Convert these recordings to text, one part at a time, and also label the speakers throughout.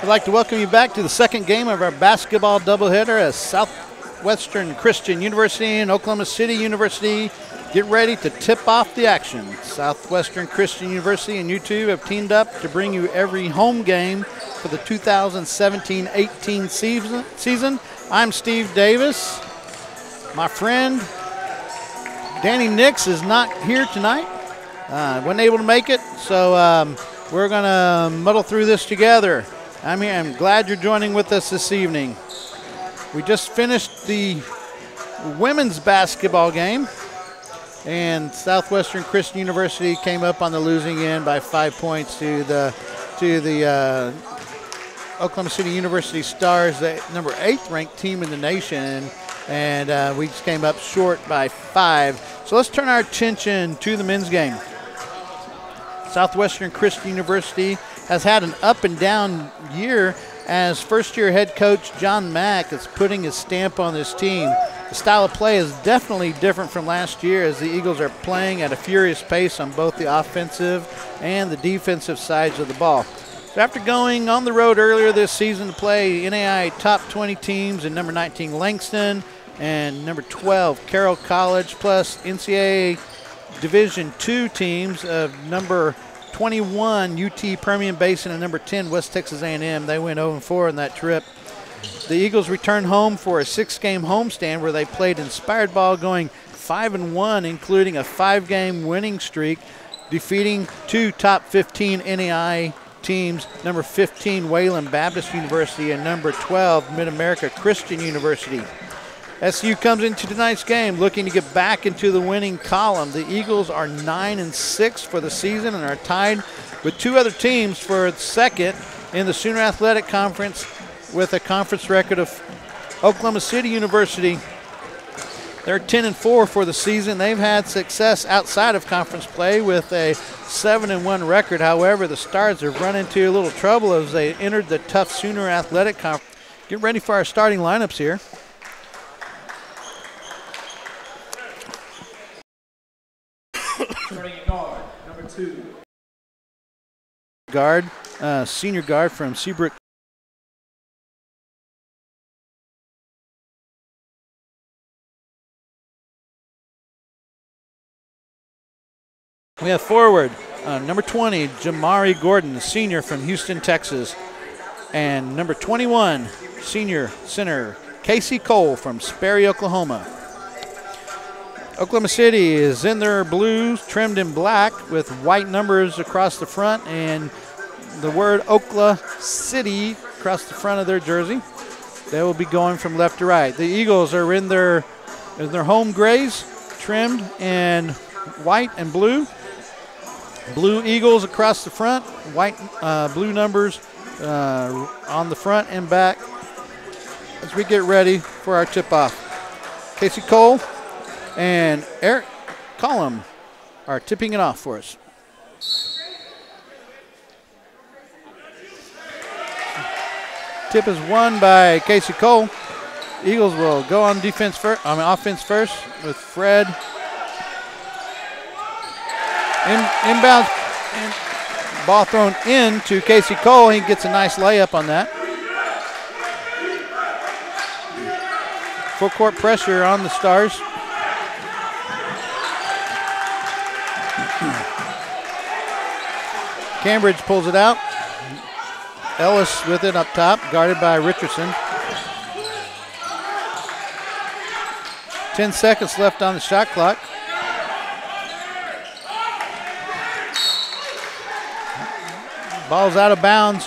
Speaker 1: I'd like to welcome you back to the second game of our basketball doubleheader as Southwestern Christian University and Oklahoma City University get ready to tip off the action. Southwestern Christian University and YouTube have teamed up to bring you every home game for the 2017-18 season. I'm Steve Davis. My friend Danny Nix is not here tonight. Wasn't able to make it, so we're going to muddle through this together. I'm here. I'm glad you're joining with us this evening. We just finished the women's basketball game, and Southwestern Christian University came up on the losing end by 5 points to the Oklahoma City University Stars, the number 8th ranked team in the nation, and we just came up short by 5. So let's turn our attention to the men's game. Southwestern Christian University has had an up and down year as first-year head coach John Mack is putting his stamp on this team. The style of play is definitely different from last year as the Eagles are playing at a furious pace on both the offensive and the defensive sides of the ball. So after going on the road earlier this season to play NAI top 20 teams in number 19 Langston and number 12 Carroll College, plus NCAA Division II teams of number 21 UT Permian Basin and number 10 West Texas A&M. They went 0-4 on that trip. The Eagles returned home for a 6-game homestand where they played inspired ball, going 5-1, including a 5-game winning streak, defeating 2 top 15 NAI teams, number 15 Wayland Baptist University and number 12 Mid-America Christian University. SCU comes into tonight's game looking to get back into the winning column. The Eagles are 9-6 for the season and are tied with 2 other teams for second in the Sooner Athletic Conference with a conference record of Oklahoma City University. They're 10-4 for the season. They've had success outside of conference play with a 7-1 record. However, the Stars have run into a little trouble as they entered the tough Sooner Athletic Conference. Get ready for our starting lineups here.
Speaker 2: Starting at guard, number 2.
Speaker 1: Guard, senior guard from Seabrook. We have forward, number 20, Jamari Gordon, senior from Houston, Texas. And number 21, senior center, Casey Cole from Sperry, Oklahoma. Oklahoma City is in their blues, trimmed in black with white numbers across the front and the word Oklahoma City across the front of their jersey. They will be going from left to right. The Eagles are in their home grays, trimmed in white and blue. Blue Eagles across the front, white, blue numbers on the front and back as we get ready for our tip-off. Casey Cole and Eric Collum are tipping it off for us. Tip is won by Casey Cole. Eagles will go on offense first with Fred. Inbound ball thrown in to Casey Cole. He gets a nice layup on that. Full court pressure on the Stars. Cambridge pulls it out. Ellis with it up top, guarded by Richardson. 10 seconds left on the shot clock. Ball's out of bounds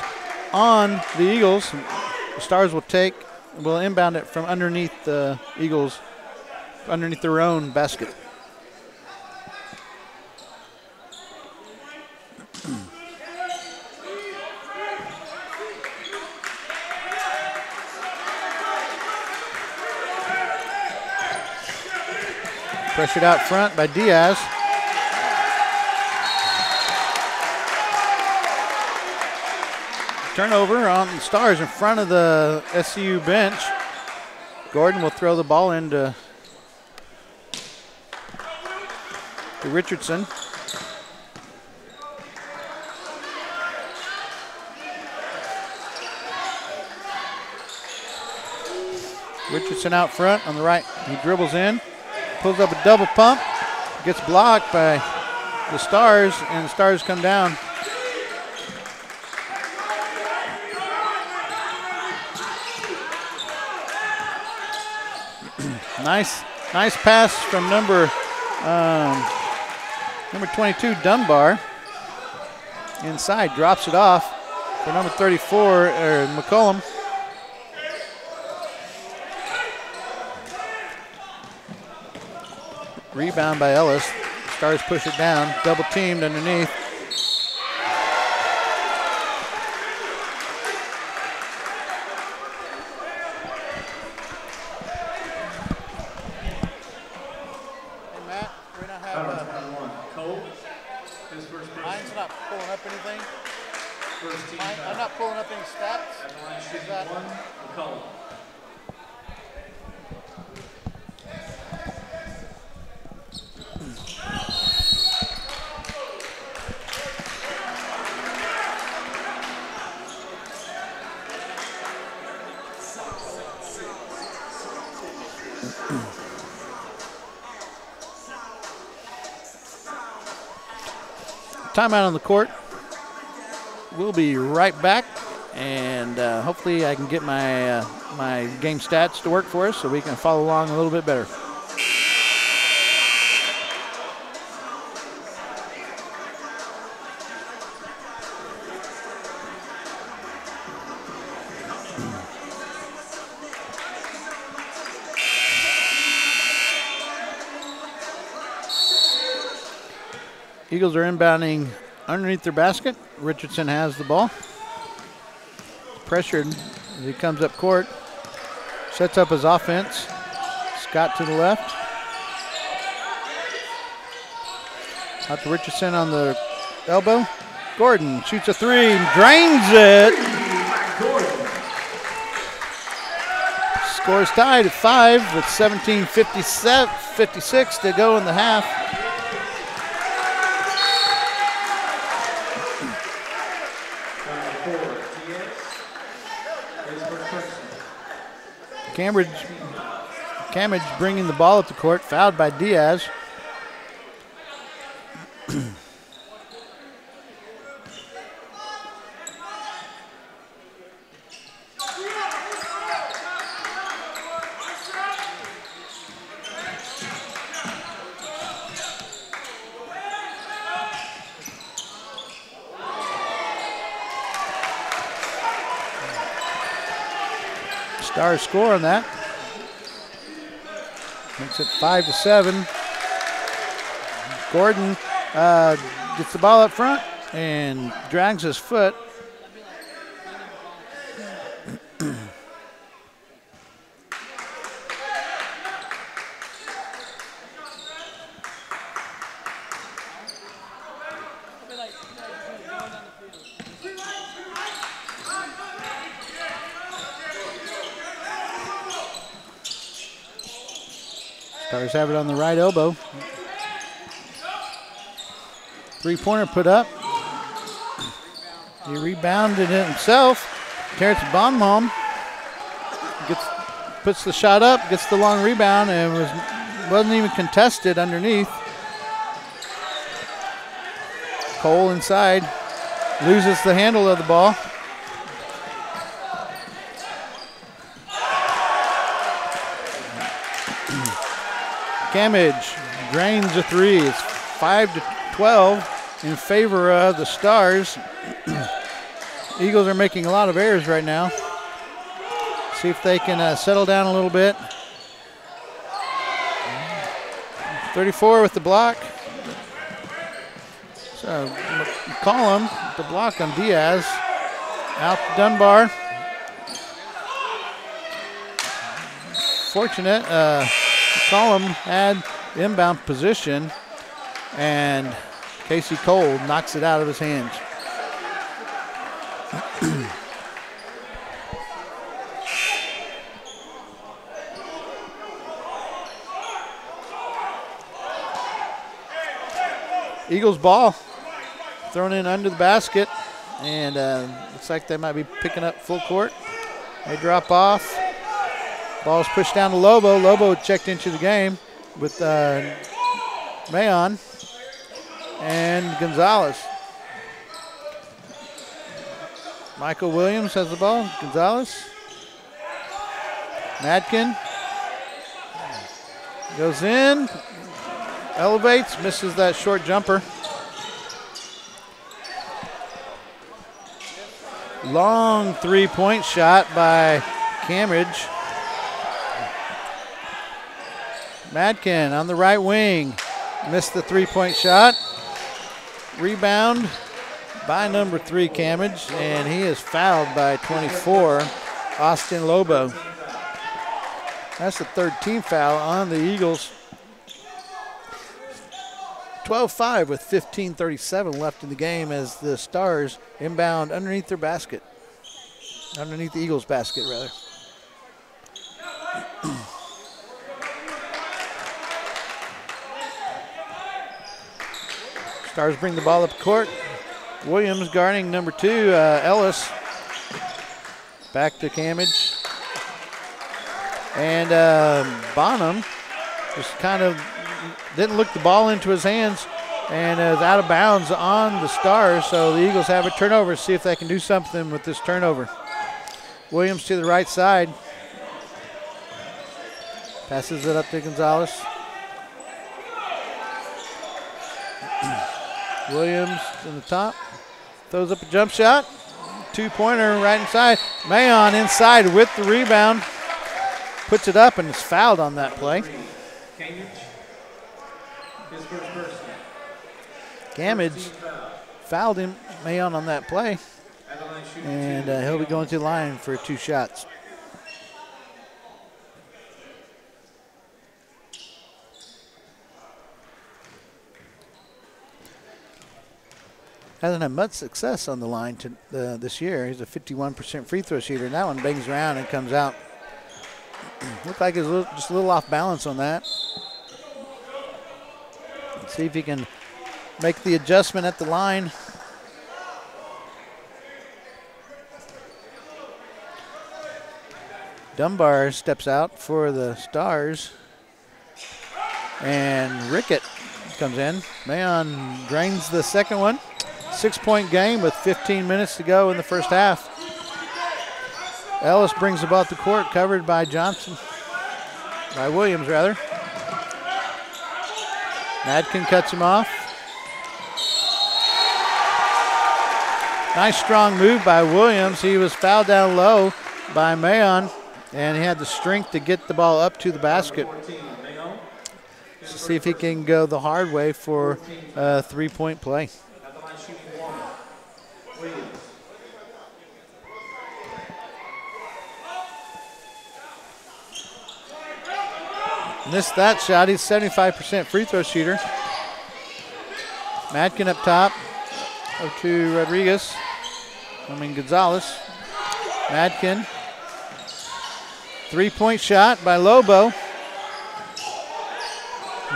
Speaker 1: on the Eagles. The Stars will inbound it from underneath the Eagles, underneath their own basket. Pressured out front by Diaz. Turnover on the Stars in front of the SCU bench. Gordon will throw the ball into Richardson. Richardson out front on the right. He dribbles in, pulls up a double pump, gets blocked by the Stars, and the Stars come down. Nice pass from number 22, Dunbar. Inside, drops it off for number 34, McCollum. Rebound by Ellis. Stars push it down, double teamed underneath. Hey Matt, we don't have
Speaker 2: Cole. His first pitch.
Speaker 1: mine's not pulling up anything.
Speaker 2: First team.
Speaker 1: I'm not pulling up any stats.
Speaker 2: At the line
Speaker 1: Is
Speaker 2: shooting
Speaker 1: that
Speaker 2: 1, McCollum.
Speaker 1: Timeout on the court. We'll be right back, and hopefully I can get my my game stats to work for us so we can follow along a little bit better. Eagles are inbounding underneath their basket. Richardson has the ball. Pressured as he comes up court. Sets up his offense. Scott to the left. Out to Richardson on the elbow. Gordon shoots a three and drains it. Scores tied at 5 with 17:56 to go in the half. Cambridge bringing the ball up the court, fouled by Diaz. Stars score on that. Makes it 5-7. Gordon gets the ball up front and drags his foot. Stars have it on the right elbow. Three-pointer put up. He rebounded it himself. Terrence Bonholm puts the shot up, gets the long rebound, and wasn't even contested underneath. Cole inside, loses the handle of the ball. Camage drains a three. It's 5-12 in favor of the Stars. Eagles are making a lot of errors right now. See if they can settle down a little bit. 34 with the block. So McCollum, the block on Diaz. Out to Dunbar. Fortunate. McCollum had the inbound position, and Casey Cole knocks it out of his hands. Eagles ball thrown in under the basket, and looks like they might be picking up full court. They drop off. Ball's pushed down to Lobo. Lobo checked into the game with Mayon and Gonzalez. Michael Williams has the ball. Gonzalez. Madkin goes in, elevates, misses that short jumper. Long three-point shot by Cambridge. Madkin on the right wing, missed the three-point shot. Rebound by number 3, Cambridge, and he is fouled by 24, Austin Lobo. That's the third team foul on the Eagles. 12-5 with 15:37 left in the game as the Stars inbound underneath their basket. Underneath the Eagles' basket, rather. Stars bring the ball up court. Williams guarding number 2, Ellis. Back to Cambridge. And Bonham just kind of didn't look the ball into his hands and is out of bounds on the Stars. So the Eagles have a turnover. See if they can do something with this turnover. Williams to the right side. Passes it up to Gonzalez. Williams in the top. Throws up a jump shot. Two-pointer right inside. Mayon inside with the rebound. Puts it up and is fouled on that play. Gamage fouled him, Mayon, on that play. And he'll be going to the line for 2 shots. Hasn't had much success on the line this year. He's a 51% free throw shooter. And that one bangs around and comes out. Looked like he's just a little off balance on that. Let's see if he can make the adjustment at the line. Dunbar steps out for the Stars. And Rickett comes in. Mayon drains the second one. 6-point game with 15 minutes to go in the first half. Ellis brings the ball to court, covered by Johnson. By Williams, rather. Madkin cuts him off. Nice strong move by Williams. He was fouled down low by Mayon, and he had the strength to get the ball up to the basket. See if he can go the hard way for a 3-point play. Missed that shot. He's 75% free throw shooter. Madkin up top. Up to Gonzalez. Madkin. 3-point shot by Lobo.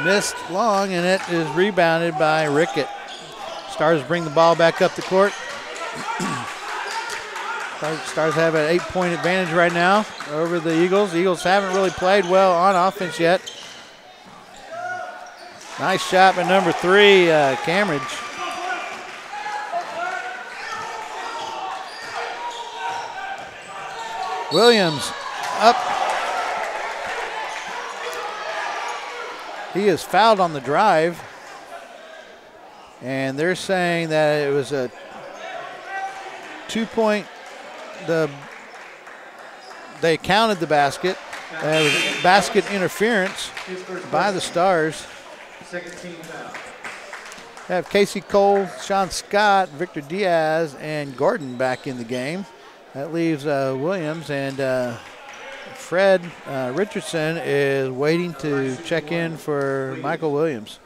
Speaker 1: Missed long, and it is rebounded by Rickett. Stars bring the ball back up the court. Stars have an 8-point advantage right now over the Eagles. The Eagles haven't really played well on offense yet. Nice shot by number 3, Cambridge. Williams up. He is fouled on the drive. And they're saying that it was a 2-point. They counted the basket. Basket interference by the Stars. They have Casey Cole, Sean Scott, Victor Diaz, and Gordon back in the game. That leaves Williams, and Fred Richardson is waiting to check in for Michael Williams.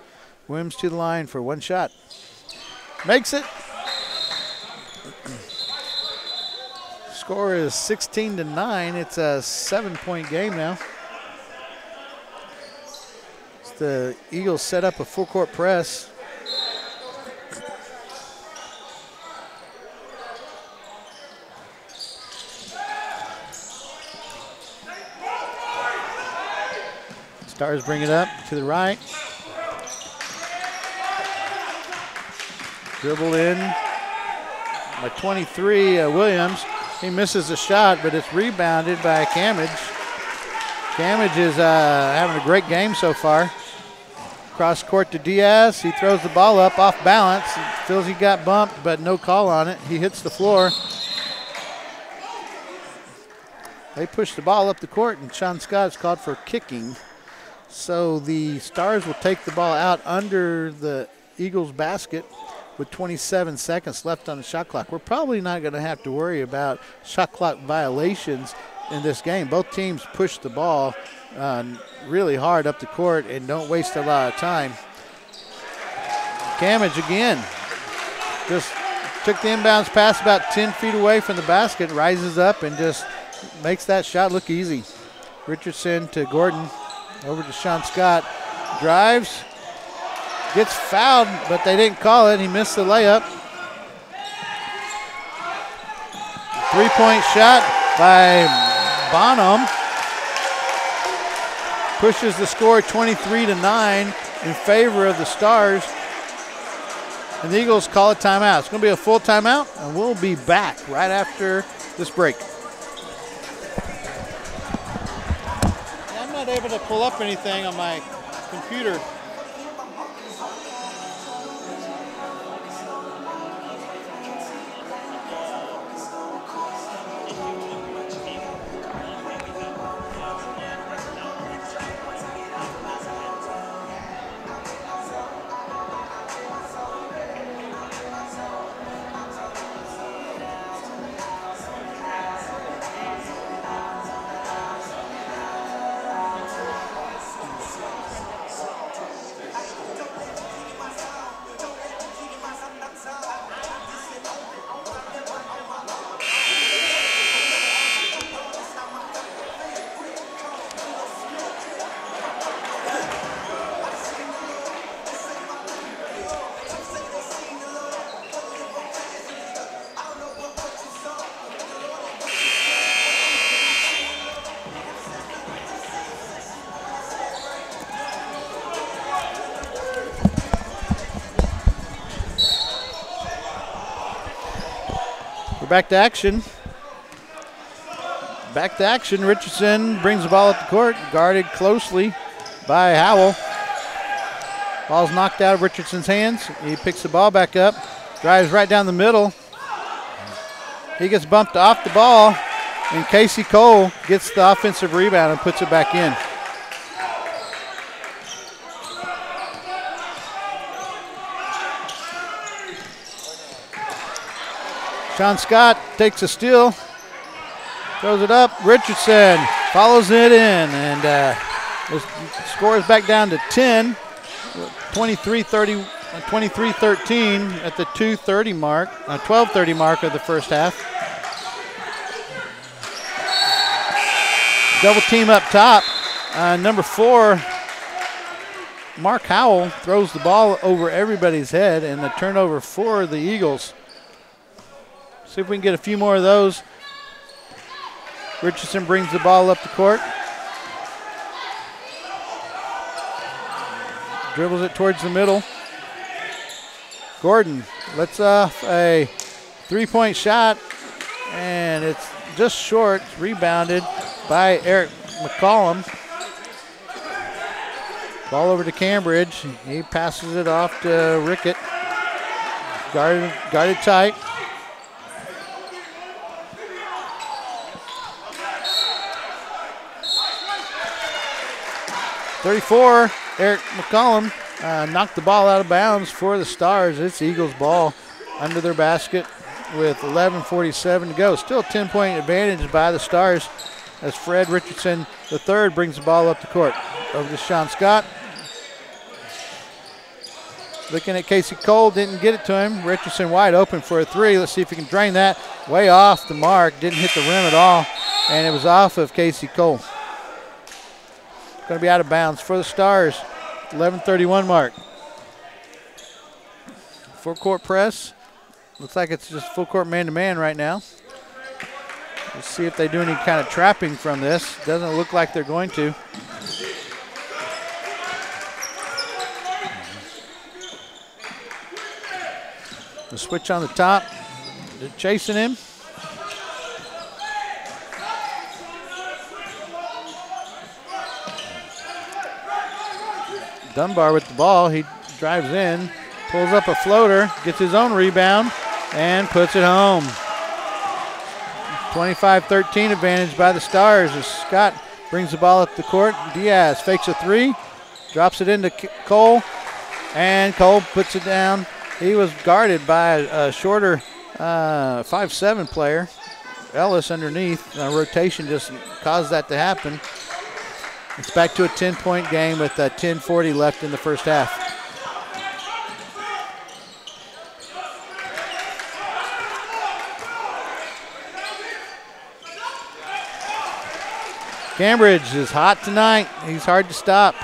Speaker 1: Williams to the line for 1 shot. Makes it. Score is 16-9. It's a 7-point game now. The Eagles set up a full court press. Stars bring it up to the right. Dribbled in by 23, Williams. He misses the shot, but it's rebounded by Camage. Camage is having a great game so far. Cross court to Diaz. He throws the ball up off balance. Feels he got bumped, but no call on it. He hits the floor. They push the ball up the court, and Sean Scott is called for kicking. So the Stars will take the ball out under the Eagles basket with 27 seconds left on the shot clock. We're probably not going to have to worry about shot clock violations in this game. Both teams push the ball really hard up the court and don't waste a lot of time. Camage again. Just took the inbounds pass about 10 feet away from the basket, rises up and just makes that shot look easy. Richardson to Gordon, over to Sean Scott. Drives, gets fouled, but they didn't call it. He missed the layup. Three-point shot by Bonham. Pushes the score 23-9 in favor of the Stars. And the Eagles call a timeout. It's going to be a full timeout, and we'll be back right after this break. I'm not able to pull up anything on my computer. Back to action. Back to action. Richardson brings the ball up the court, guarded closely by Howell. Ball's knocked out of Richardson's hands. He picks the ball back up, drives right down the middle. He gets bumped off the ball, and Casey Cole gets the offensive rebound and puts it back in. Sean Scott takes a steal, throws it up. Richardson follows it in, and the score is back down to 10, 23-13 at the 12:30 mark of the first half. Double team up top. Number 4, Mark Howell, throws the ball over everybody's head, and the turnover for the Eagles. See if we can get a few more of those. Richardson brings the ball up the court. Dribbles it towards the middle. Gordon lets off a three-point shot, and it's just short. It's rebounded by Eric McCollum. Ball over to Cambridge. He passes it off to Rickett. Guarded tight. .34, Eric McCollum knocked the ball out of bounds for the Stars. It's Eagles ball under their basket with 11:47 to go. Still 10-point advantage by the Stars as Fred Richardson III brings the ball up the court. Over to Sean Scott. Looking at Casey Cole, didn't get it to him. Richardson wide open for a three. Let's see if he can drain that. Way off the mark, didn't hit the rim at all, and it was off of Casey Cole. Going to be out of bounds for the Stars. 11:31 mark. Full court press. Looks like it's just full court man-to-man right now. Let's see if they do any kind of trapping from this. Doesn't look like they're going to. The switch on the top. They're chasing him. Dunbar with the ball. He drives in, pulls up a floater, gets his own rebound, and puts it home. 25-13 advantage by the Stars as Scott brings the ball up the court. Diaz fakes a three, drops it into Cole, and Cole puts it down. He was guarded by a shorter 5'7" player. Ellis underneath. Rotation just caused that to happen. It's back to a 10-point game with 10:40 left in the first half. Cambridge is hot tonight. He's hard to stop.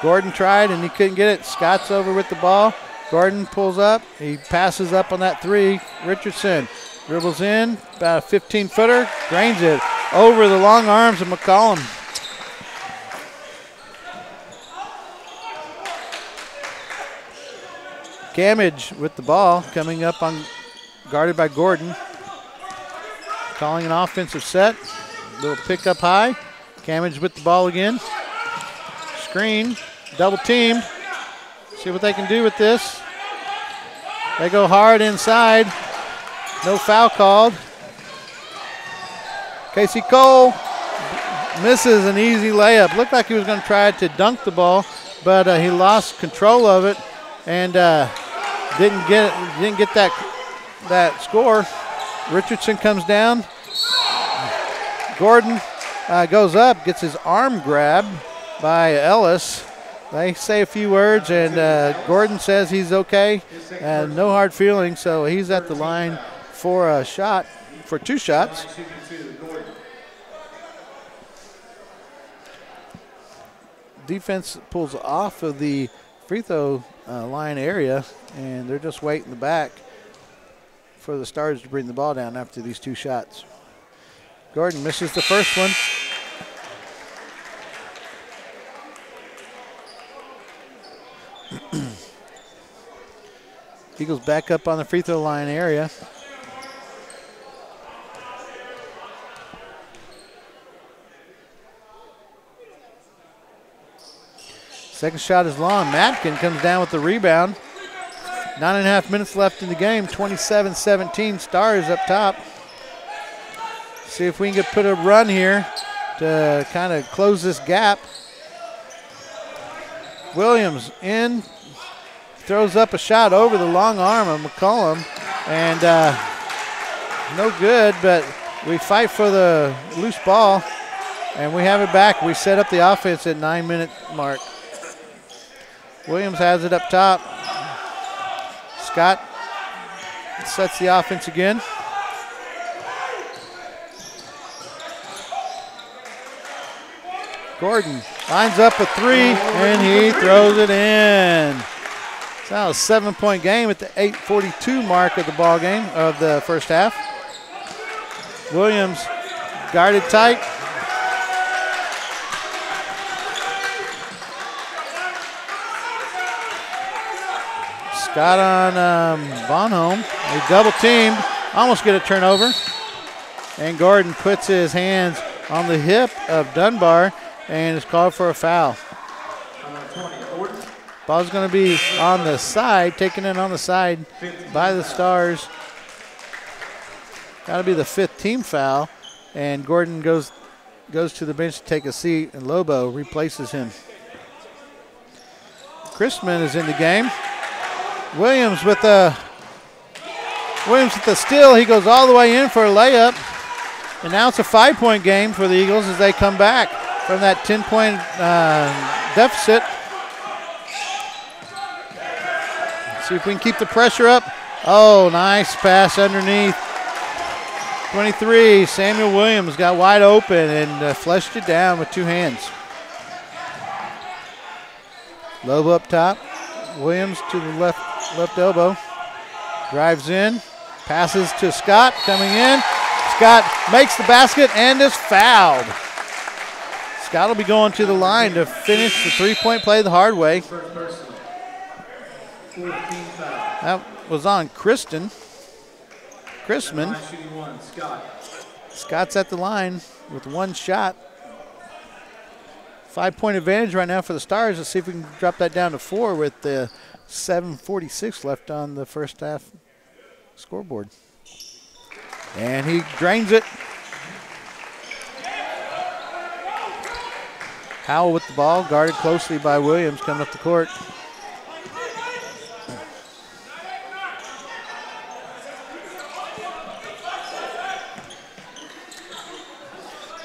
Speaker 1: Gordon tried and he couldn't get it. Scott's over with the ball. Gordon pulls up. He passes up on that three. Richardson dribbles in, about a 15-footer, drains it over the long arms of McCollum. Gamage with the ball coming up on, guarded by Gordon. Calling an offensive set. Little pick up high. Gamage with the ball again. Screen, double teamed. See what they can do with this. They go hard inside. No foul called. Casey Cole misses an easy layup. Looked like he was going to try to dunk the ball, but he lost control of it and didn't get that score. Richardson comes down. Gordon goes up, gets his arm grabbed by Ellis. They say a few words, and Gordon says he's okay. No hard feelings, so he's at the line for a shot, for two shots. Defense pulls off of the free throw line area, and they're just waiting in the back for the Stars to bring the ball down after these two shots. Gordon misses the first one. Eagles back up on the free throw line area. Second shot is long. Matkin comes down with the rebound. 9.5 minutes left in the game. 27-17. Stars up top. See if we can put a run here to kind of close this gap. Williams in, throws up a shot over the long arm of McCollum, and no good, but we fight for the loose ball, and we have it back. We set up the offense at 9-minute mark. Williams has it up top. Scott sets the offense again. Gordon lines up a three, and he throws it in. It's now a 7-point game at the 8:42 mark of the ball game of the first half. Williams guarded tight. Scott on Bonhomme. He double teamed, almost get a turnover. And Gordon puts his hands on the hip of Dunbar and is called for a foul. Ball's going to be on the side, taken in on the side by the Stars. Got to be the 5th team foul, and Gordon goes to the bench to take a seat, and Lobo replaces him. Christman is in the game. Williams with the steal. He goes all the way in for a layup, and now it's a 5-point game for the Eagles as they come back from that 10-point deficit. See if we can keep the pressure up. Oh, nice pass underneath. 23, Samuel Williams got wide open and flushed it down with two hands. Lobo up top. Williams to the left elbow. Drives in. Passes to Scott coming in. Scott makes the basket and is fouled. Scott will be going to the line to finish the 3-point play the hard way.
Speaker 2: Fourth team foul.
Speaker 1: That was on Christman.
Speaker 2: Line shooting one, Scott.
Speaker 1: Scott's at the line with one shot. 5-point advantage right now for the Stars. Let's see if we can drop that down to 4 with the 7:46 left on the first half scoreboard. And he drains it. Howell with the ball, guarded closely by Williams coming up the court.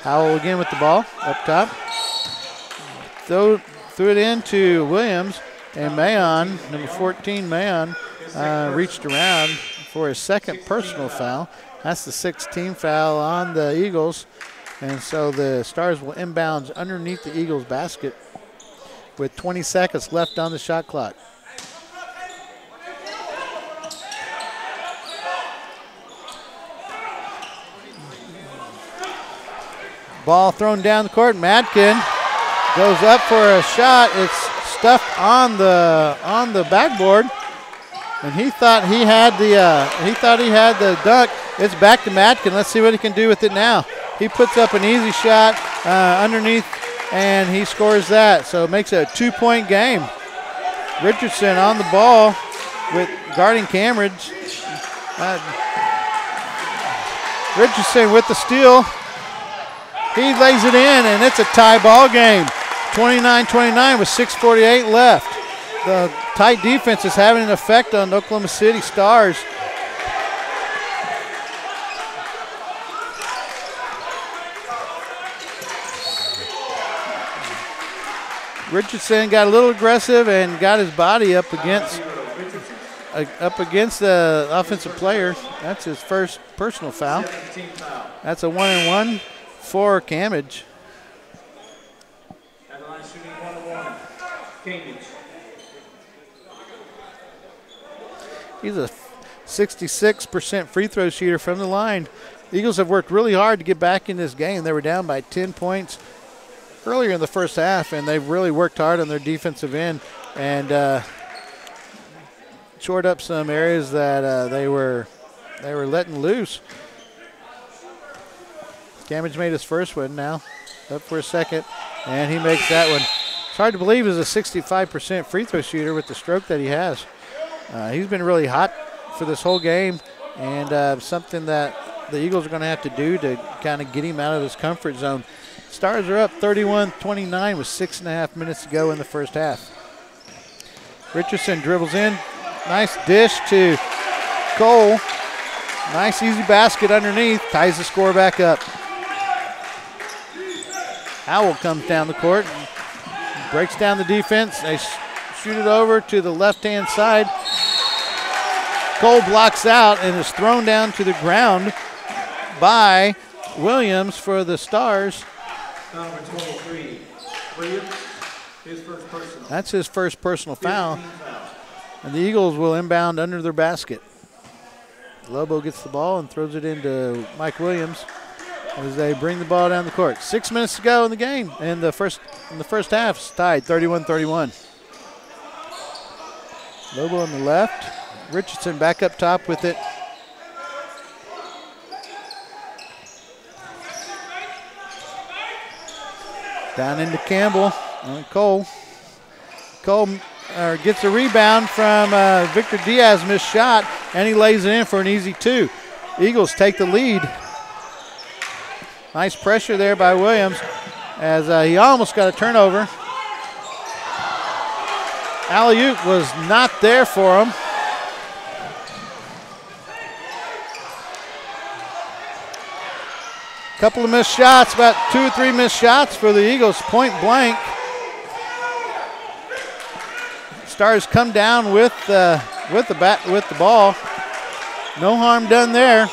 Speaker 1: Howell again with the ball up top. Threw it into Williams, and Mayon, number 14, Mayon, reached around for his second personal foul. That's the 6th team foul on the Eagles. And so the Stars will inbounds underneath the Eagles basket with 20 seconds left on the shot clock. Ball thrown down the court. Madkin goes up for a shot. It's stuffed on the backboard, and he thought he had the dunk. It's back to Madkin. Let's see what he can do with it now. He puts up an easy shot underneath, and he scores that. So it makes it a 2-point game. Richardson on the ball with guarding Cambridge. Richardson with the steal. He lays it in, and it's a tie ball game. 29-29 with 6:48 left. The tight defense is having an effect on the Oklahoma City Stars. Richardson got a little aggressive and got his body up against the offensive player. That's his first personal foul. That's a 1-and-1 for Cambridge.
Speaker 2: At the line shooting 1-1, Cambridge.
Speaker 1: He's a 66% free throw shooter from the line. The Eagles have worked really hard to get back in this game. They were down by 10 points earlier in the first half, and they've really worked hard on their defensive end and shored up some areas that they were letting loose. Cambridge made his first one now, up for a second, and he makes that one. It's hard to believe he's a 65% free throw shooter with the stroke that he has. He's been really hot for this whole game, and something that the Eagles are going to have to do to kind of get him out of his comfort zone. Stars are up 31-29 with 6.5 minutes to go in the first half. Richardson dribbles in. Nice dish to Cole. Nice easy basket underneath. Ties the score back up. Howell comes down the court. Breaks down the defense. They shoot it over to the left-hand side. Cole blocks out and is thrown down to the ground by Williams for the Stars.
Speaker 2: Number 23, Williams, his first personal.
Speaker 1: That's his first personal foul. And the Eagles will inbound under their basket. Lobo gets the ball and throws it into Mike Williams as they bring the ball down the court. 6 minutes to go in the game. And the first half is tied 31-31. Lobo on the left. Richardson back up top with it. Down into Campbell and Cole. Cole gets a rebound from Victor Diaz, missed shot, and he lays it in for an easy 2. Eagles take the lead. Nice pressure there by Williams as he almost got a turnover. Alley-oop was not there for him. Couple of missed shots, about 2 or 3 missed shots for the Eagles, point blank. Stars come down with the ball. No harm done there.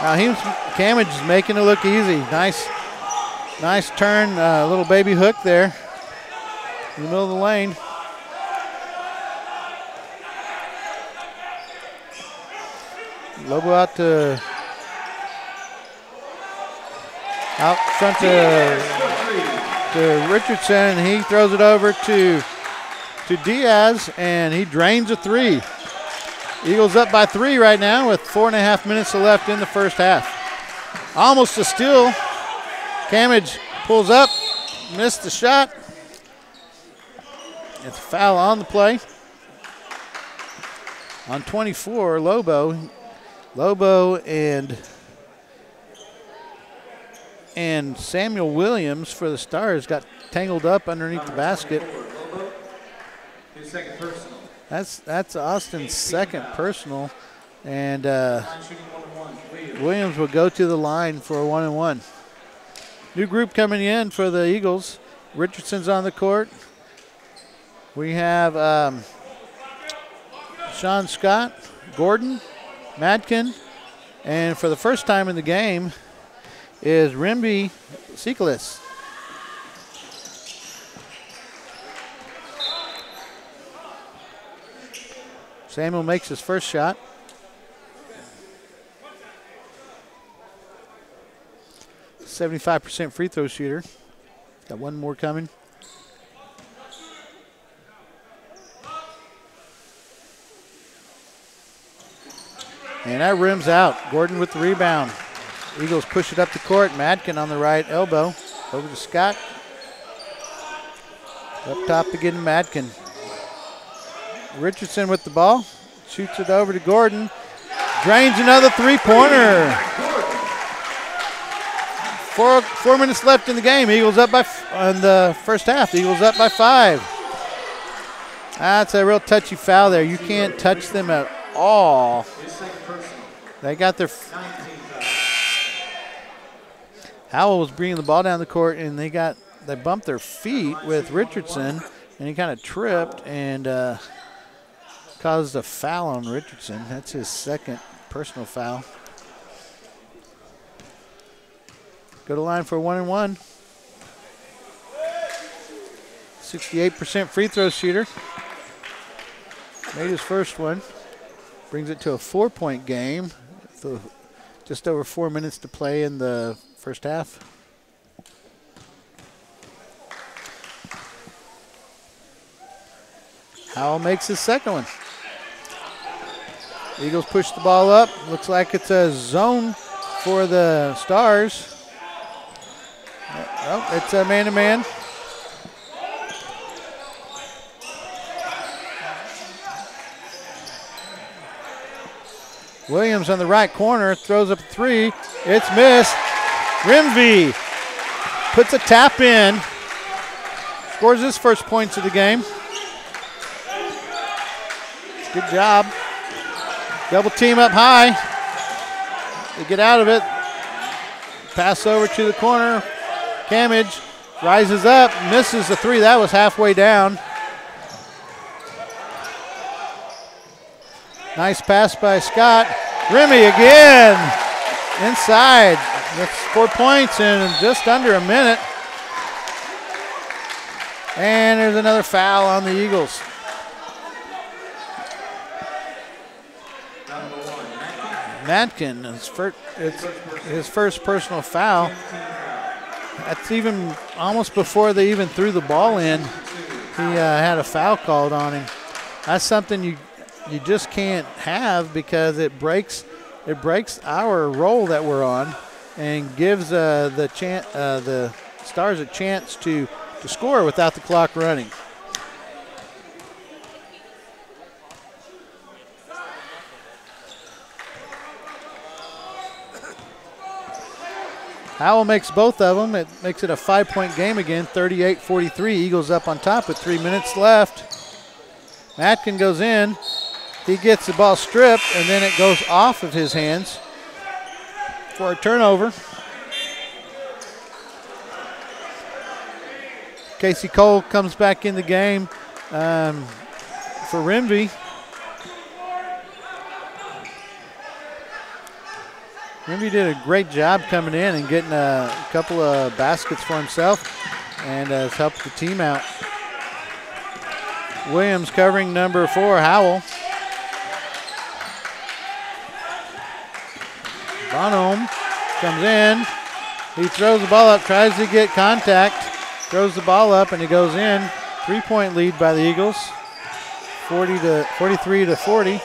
Speaker 1: Now Cambridge is making it look easy. Nice turn, little baby hook there in the middle of the lane. Lobo out to Out front to Richardson. He throws it over to Diaz, and he drains a three. Eagles up by 3 right now with 4.5 minutes left in the first half. Almost a steal. Camage pulls up, missed the shot. It's a foul on the play. On 24, Lobo and Samuel Williams for the Stars got tangled up underneath the basket.
Speaker 2: His second personal.
Speaker 1: That's Austin's second personal, and Williams will go to the line for a 1-and-1. New group coming in for the Eagles. Richardson's on the court. We have Sean Scott, Gordon, Madkin, and for the first time in the game is Rimby Sikalis. Samuel makes his first shot. .75% free throw shooter. Got one more coming. And that rims out. Gordon with the rebound. Eagles push it up the court. Madkin on the right elbow. Over to Scott. Up top again, Madkin. Richardson with the ball. Shoots it over to Gordon. Drains another three-pointer. 4 minutes left in the game. Eagles up by, in the first half, Eagles up by 5. That's a real touchy foul there. You can't touch them at all. They got their... Howell was bringing the ball down the court, and they bumped their feet with Richardson, and he kind of tripped and caused a foul on Richardson. That's his second personal foul. Go to line for a 1-and-1. 68% free throw shooter. Made his first one. Brings it to a 4-point game. So just over 4 minutes to play in the first half. Howell makes his second one. Eagles push the ball up. Looks like it's a zone for the Stars. Oh, it's a man-to-man. Williams on the right corner, throws up a three. It's missed. Rimvey puts a tap in. Scores his first points of the game. Good job. Double team up high. They get out of it. Pass over to the corner. Camage rises up, misses the three. That was halfway down. Nice pass by Scott. Remy again. Inside. That's 4 points in just under a minute. And there's another foul on the Eagles. Madkin, it's his first personal foul. That's even almost before they even threw the ball in. He had a foul called on him. That's something you just can't have because it breaks our role that we're on and gives the Stars a chance to score without the clock running. Howell makes both of them. It makes it a 5-point game again, 38-43. Eagles up on top with 3 minutes left. Matkin goes in. He gets the ball stripped, and then it goes off of his hands for a turnover. Casey Cole comes back in the game for Rimby. Rimby did a great job coming in and getting a couple of baskets for himself and has helped the team out. Williams covering number 4, Howell. Bonhomme comes in, He throws the ball up, tries to get contact, throws the ball up, and it goes in. 3-point lead by the Eagles, 43 to 40.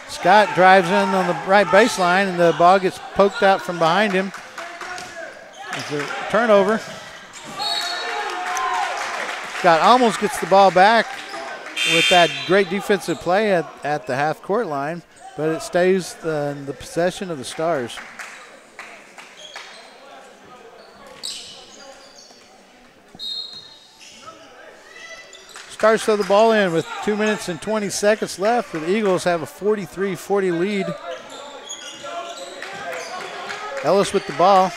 Speaker 1: Scott drives in on the right baseline, and the ball gets poked out from behind him. It's a turnover. Scott almost gets the ball back with that great defensive play at the half-court line, but it stays in the possession of the Stars. Stars throw the ball in with 2 minutes and 20 seconds left. The Eagles have a 43-40 lead. Ellis with the ball.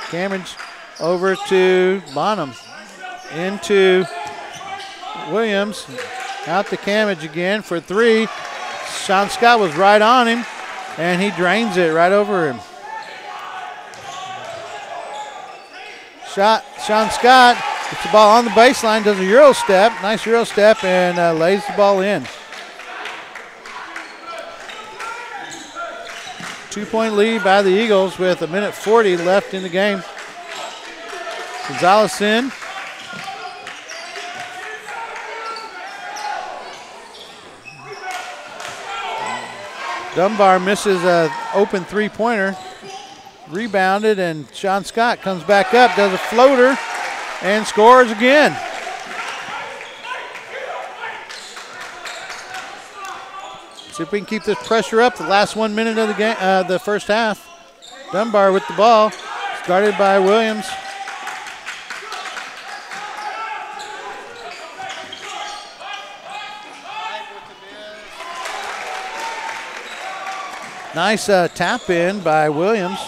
Speaker 1: Cameron's over to Bonham. Into Williams. Out to Camage again for three. Sean Scott was right on him, and he drains it right over him. Sean Scott gets the ball on the baseline, does a Euro step, nice Euro step, and lays the ball in. 2-point lead by the Eagles with 1:40 left in the game. Gonzalez in. Dunbar misses an open three-pointer. Rebounded, and Sean Scott comes back up, does a floater, and scores again. See if we can keep this pressure up the last 1 minute of the game, the first half. Dunbar with the ball, started by Williams. Nice tap in by Williams.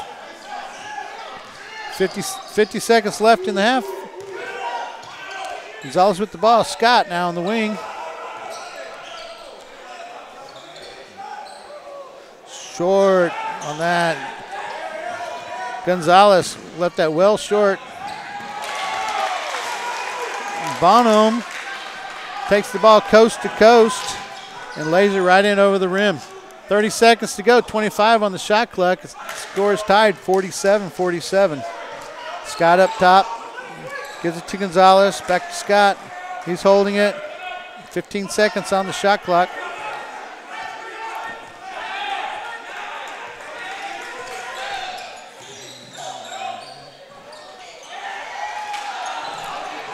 Speaker 1: 50 seconds left in the half. Gonzalez with the ball. Scott now on the wing. Short on that. Gonzalez left that well short. Bonham takes the ball coast to coast and lays it right in over the rim. 30 seconds to go, 25 on the shot clock. Score is tied, 47-47. Scott up top, gives it to Gonzalez, back to Scott. He's holding it. 15 seconds on the shot clock.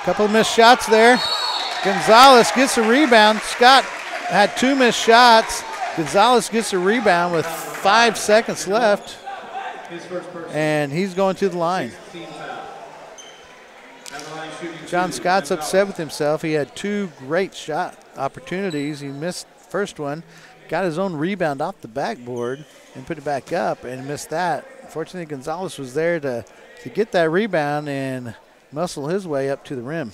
Speaker 1: Couple of missed shots there. Gonzalez gets a rebound. Scott had 2 missed shots. Gonzalez gets a rebound with 5 seconds left, and he's going to the line. John Scott's upset with himself. He had 2 great shot opportunities. He missed the first one, got his own rebound off the backboard and put it back up and missed that. Fortunately, Gonzalez was there to get that rebound and muscle his way up to the rim.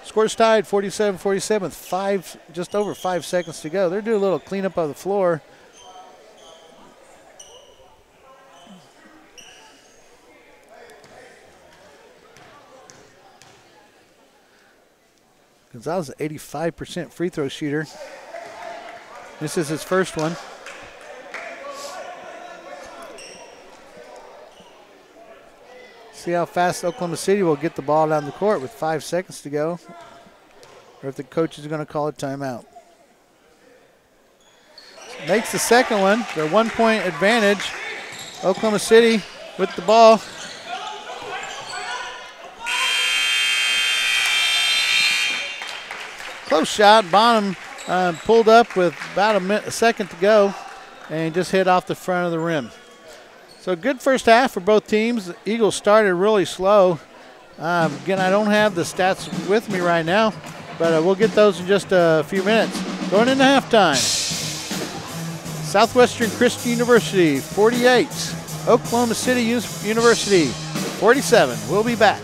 Speaker 1: Score's tied, 47-47, just over 5 seconds to go. They're doing a little cleanup of the floor. Gonzalez, 85% free throw shooter. This is his first one. See how fast Oklahoma City will get the ball down the court with 5 seconds to go, or if the coach is going to call a timeout. Makes the second one. Their 1-point advantage. Oklahoma City with the ball. Close shot. Bonham pulled up with about a second to go and just hit off the front of the rim. So good first half for both teams. The Eagles started really slow. Again, I don't have the stats with me right now, but we'll get those in just a few minutes. Going into halftime. Southwestern Christian University, 48. Oklahoma City University, 47. We'll be back.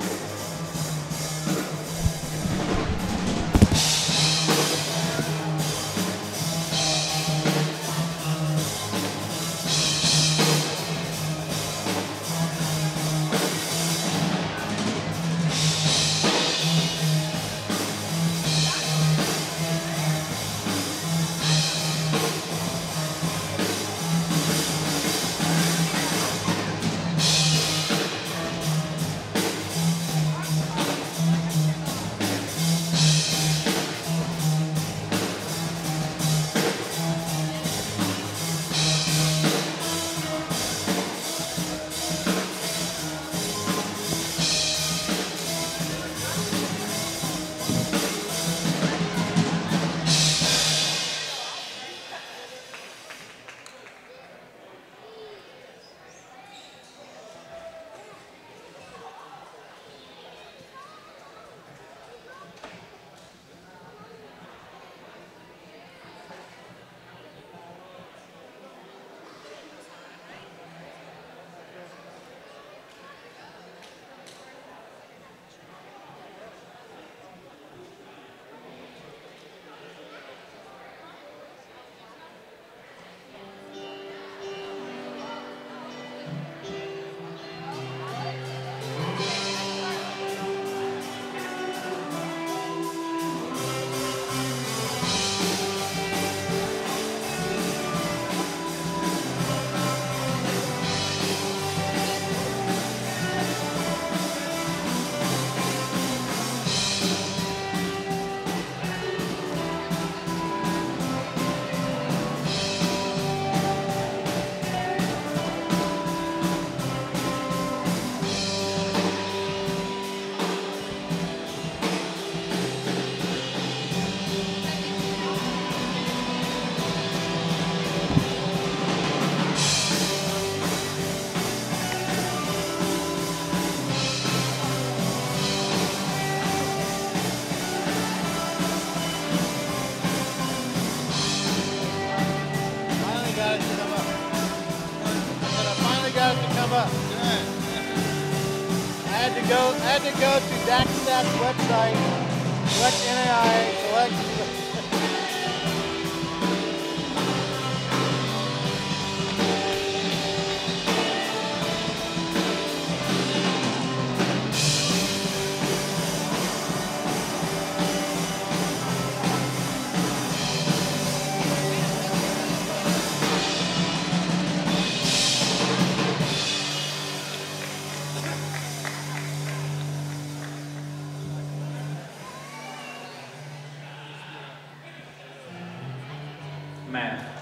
Speaker 1: had to go to DACSTAT's website, select NAI, select.
Speaker 2: Matt.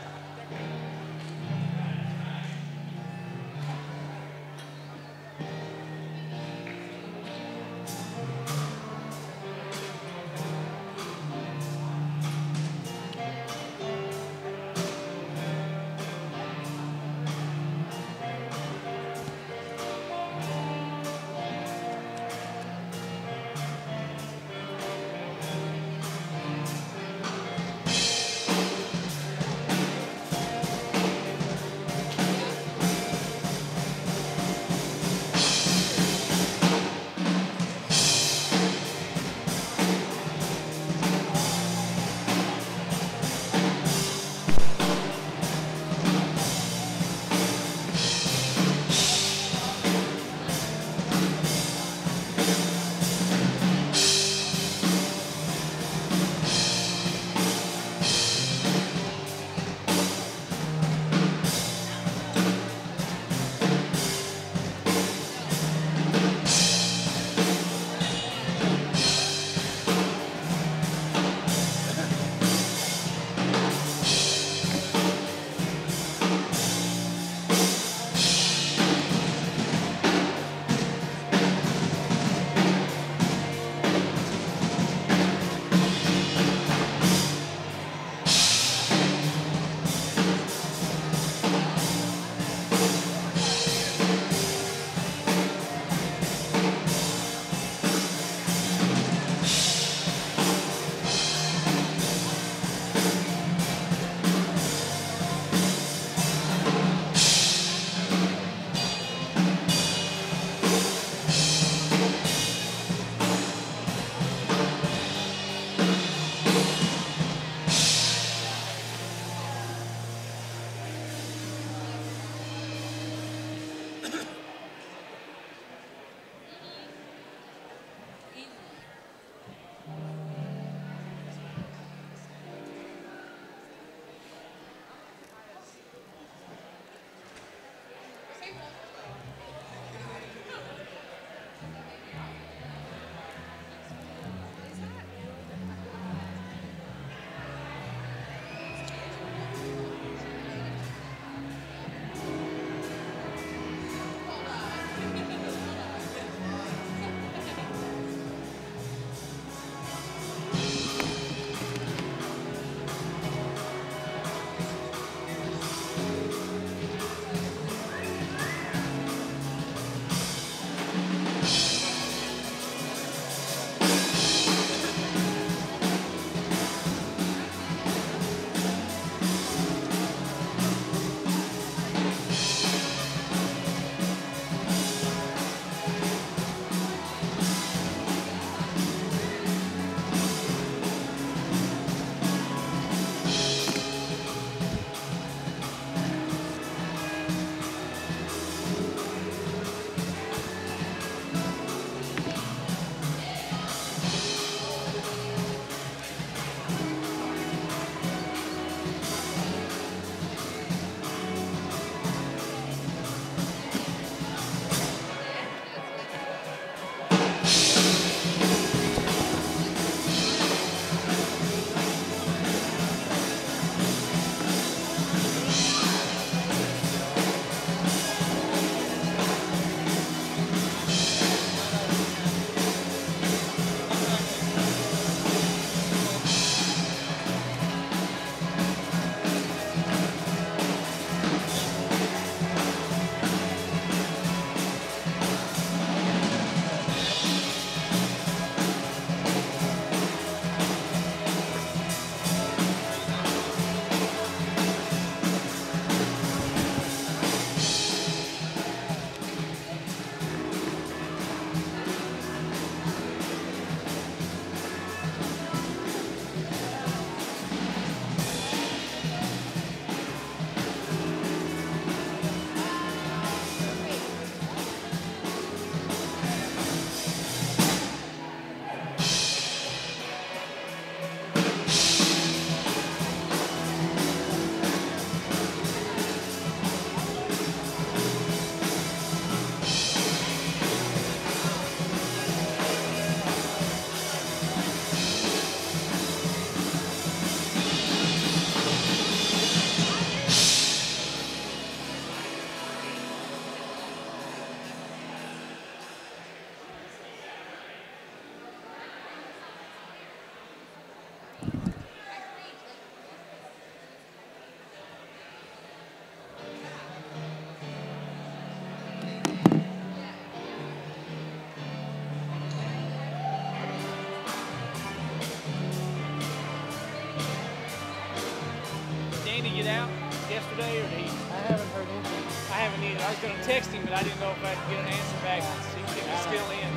Speaker 3: Did he get out yesterday, or did he?
Speaker 1: I haven't heard anything.
Speaker 3: I haven't either. I was going to text him, but I didn't know if I could get an answer back to see if he was still in.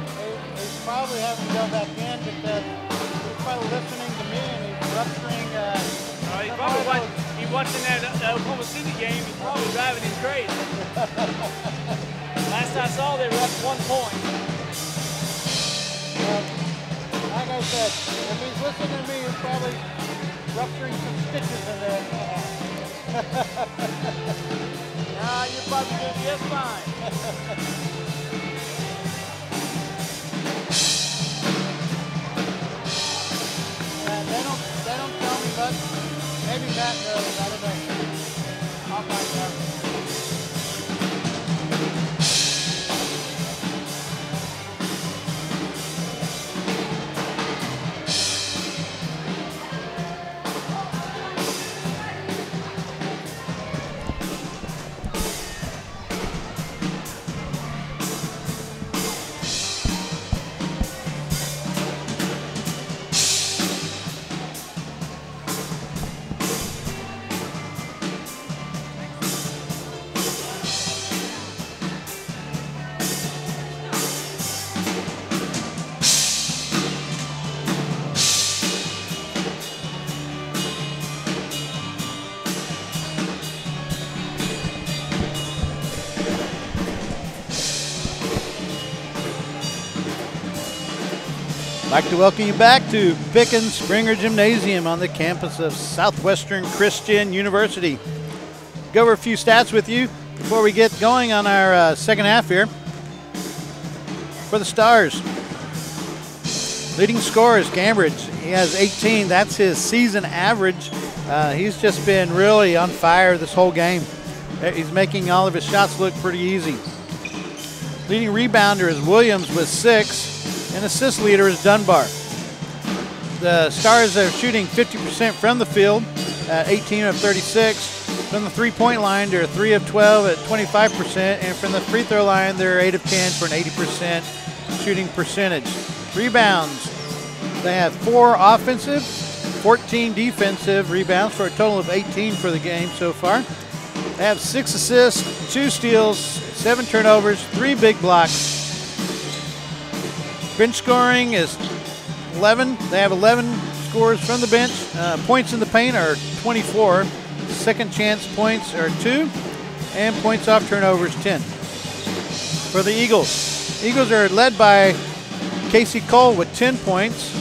Speaker 1: He's probably having to go back in because he's probably listening to me and he's rupturing.
Speaker 3: He probably he's watching that Oklahoma City game. He's probably driving him crazy. Last I saw, they were up 1 point.
Speaker 1: Like I said, if he's listening to me, he's probably rupturing some stitches in there.
Speaker 3: Nah, you're probably doing just fine.
Speaker 1: They don't tell me much. Maybe Matt knows. I don't know. I'll find out. I'd like to welcome you back to Pickens Springer Gymnasium on the campus of Southwestern Christian University. Go over a few stats with you before we get going on our second half here. For the Stars, leading scorer is Cambridge. He has 18. That's his season average. He's just been really on fire this whole game. He's making all of his shots look pretty easy. Leading rebounder is Williams with 6. And assist leader is Dunbar. The Stars are shooting 50% from the field at 18 of 36. From the three-point line, they're 3 of 12 at 25%. And from the free throw line, they're 8 of 10 for an 80% shooting percentage. Rebounds, they have 4 offensive, 14 defensive rebounds for a total of 18 for the game so far. They have 6 assists, 2 steals, 7 turnovers, 3 big blocks. Bench scoring is 11. They have 11 scores from the bench. Points in the paint are 24. Second chance points are 2. And points off turnovers 10. For the Eagles, Eagles are led by Casey Cole with 10 points.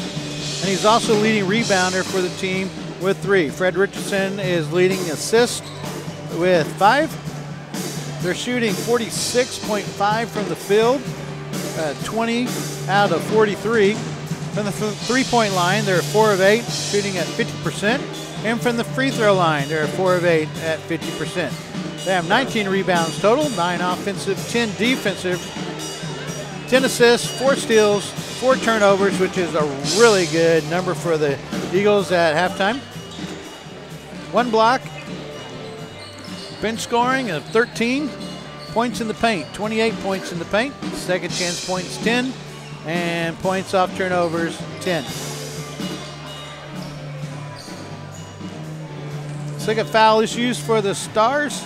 Speaker 1: And he's also leading rebounder for the team with 3. Fred Richardson is leading assist with 5. They're shooting 46.5 from the field. 20 out of 43. From the three-point line, they're 4 of 8, shooting at 50%. And from the free throw line, they're 4 of 8 at 50%. They have 19 rebounds total, 9 offensive, 10 defensive, 10 assists, 4 steals, 4 turnovers, which is a really good number for the Eagles at halftime. 1 block. Bench scoring of 13. Points in the paint, 28 points in the paint. Second chance points 10, and points off turnovers 10. Second foul issues for the Stars.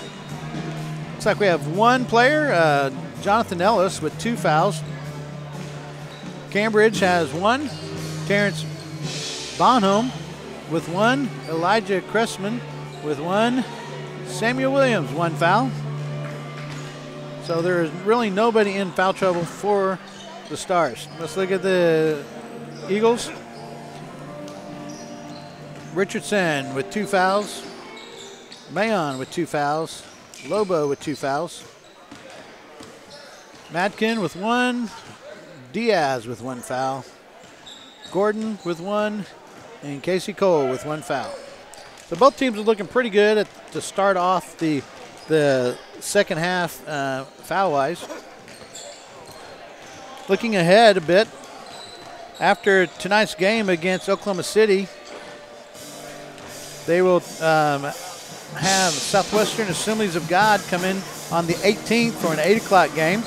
Speaker 1: Looks like we have 1 player, Jonathan Ellis, with 2 fouls. Cambridge has 1. Terrence Bonhomme with 1. Elijah Cressman with 1. Samuel Williams, 1 foul. So there is really nobody in foul trouble for the Stars. Let's look at the Eagles. Richardson with 2 fouls. Mayon with 2 fouls. Lobo with 2 fouls. Madkin with 1. Diaz with 1 foul. Gordon with 1. And Casey Cole with 1 foul. So both teams are looking pretty good to start off the second half foul-wise. Looking ahead a bit, after tonight's game against Oklahoma City, they will have Southwestern Assemblies of God come in on the 18th for an 8 o'clock game.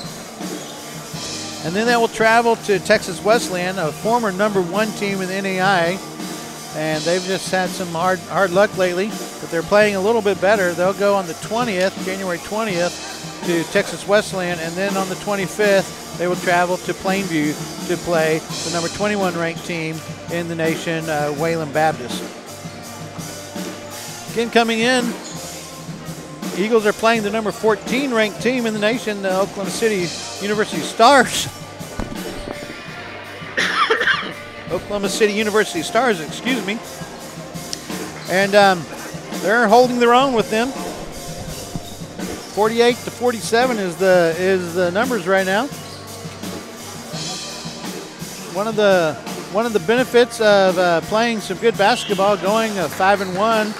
Speaker 1: And then they will travel to Texas Wesleyan, a former #1 team in the NAIA, and they've just had some hard luck lately, but they're playing a little bit better. They'll go on the 20th, January 20th, to Texas Wesleyan, and then on the 25th, they will travel to Plainview to play the number 21 ranked team in the nation, Wayland Baptist. Again, coming in, Eagles are playing the number 14 ranked team in the nation, the Oklahoma City University Stars. Oklahoma City University Stars, excuse me. And they're holding their own with them. 48-47 is the numbers right now. One of the benefits of playing some good basketball, going 5-1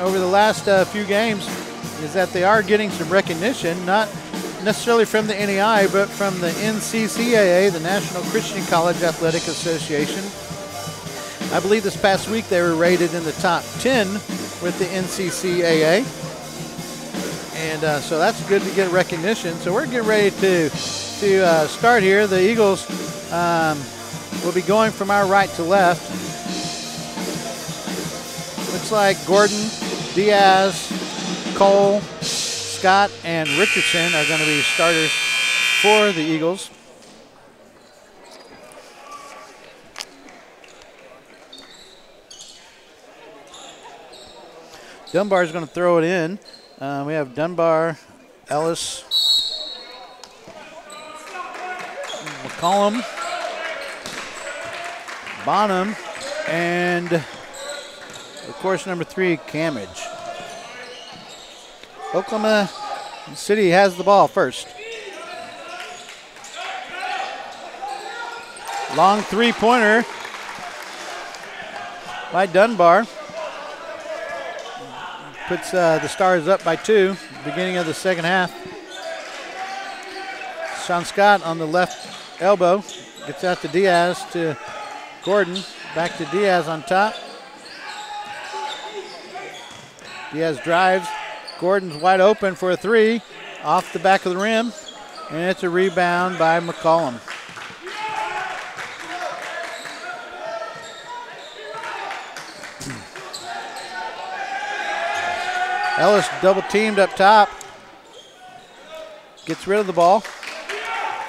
Speaker 1: over the last few games, is that they are getting some recognition, not necessarily from the NAI, but from the NCCAA, the National Christian College Athletic Association. I believe this past week they were rated in the top 10 with the NCCAA. And so that's good to get recognition. So we're getting ready to start here. The Eagles will be going from our right to left. Looks like Gordon, Diaz, Cole, Scott, and Richardson are going to be starters for the Eagles. Dunbar is going to throw it in. We have Dunbar, Ellis, McCollum, Bonham, and of course number 3, Camage. Oklahoma City has the ball first. Long three-pointer by Dunbar. Puts the Stars up by 2, beginning of the second half. Sean Scott on the left elbow. Gets out to Diaz to Gordon. Back to Diaz on top. Diaz drives. Gordon's wide open for a 3 off the back of the rim, and it's a rebound by McCollum. Ellis double teamed up top. Gets rid of the ball.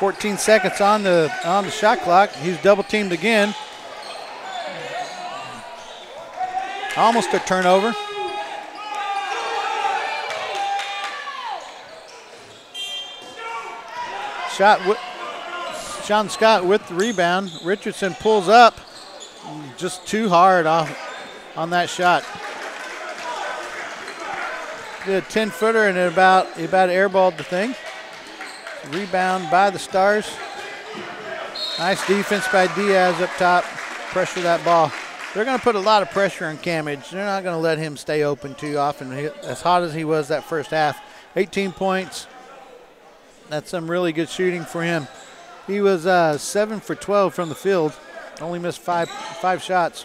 Speaker 1: 14 seconds on the shot clock. He's double teamed again. Almost a turnover. Sean Scott with the rebound. Richardson pulls up. Just too hard on that shot. Did a 10-footer and it about airballed the thing. Rebound by the Stars. Nice defense by Diaz up top. Pressure that ball. They're going to put a lot of pressure on Camage. They're not going to let him stay open too often. As hot as he was that first half. 18 points. That's some really good shooting for him. He was 7 for 12 from the field. Only missed five shots.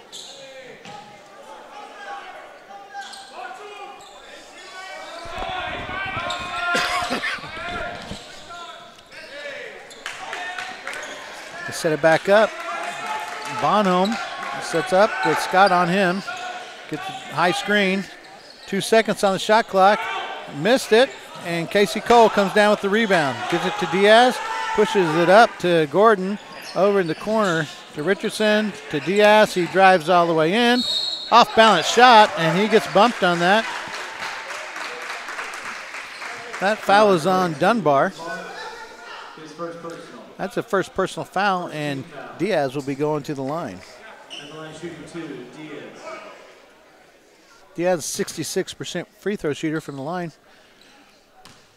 Speaker 1: They set it back up. Bonham sets up with Scott on him. Gets a high screen. 2 seconds on the shot clock. Missed it. And Casey Cole comes down with the rebound. Gives it to Diaz. Pushes it up to Gordon. Over in the corner to Richardson. To Diaz. He drives all the way in. Off balance shot. And he gets bumped on that. That foul is on Dunbar. That's a first personal foul, and Diaz will be going to the line. Diaz, 66% free throw shooter from the line.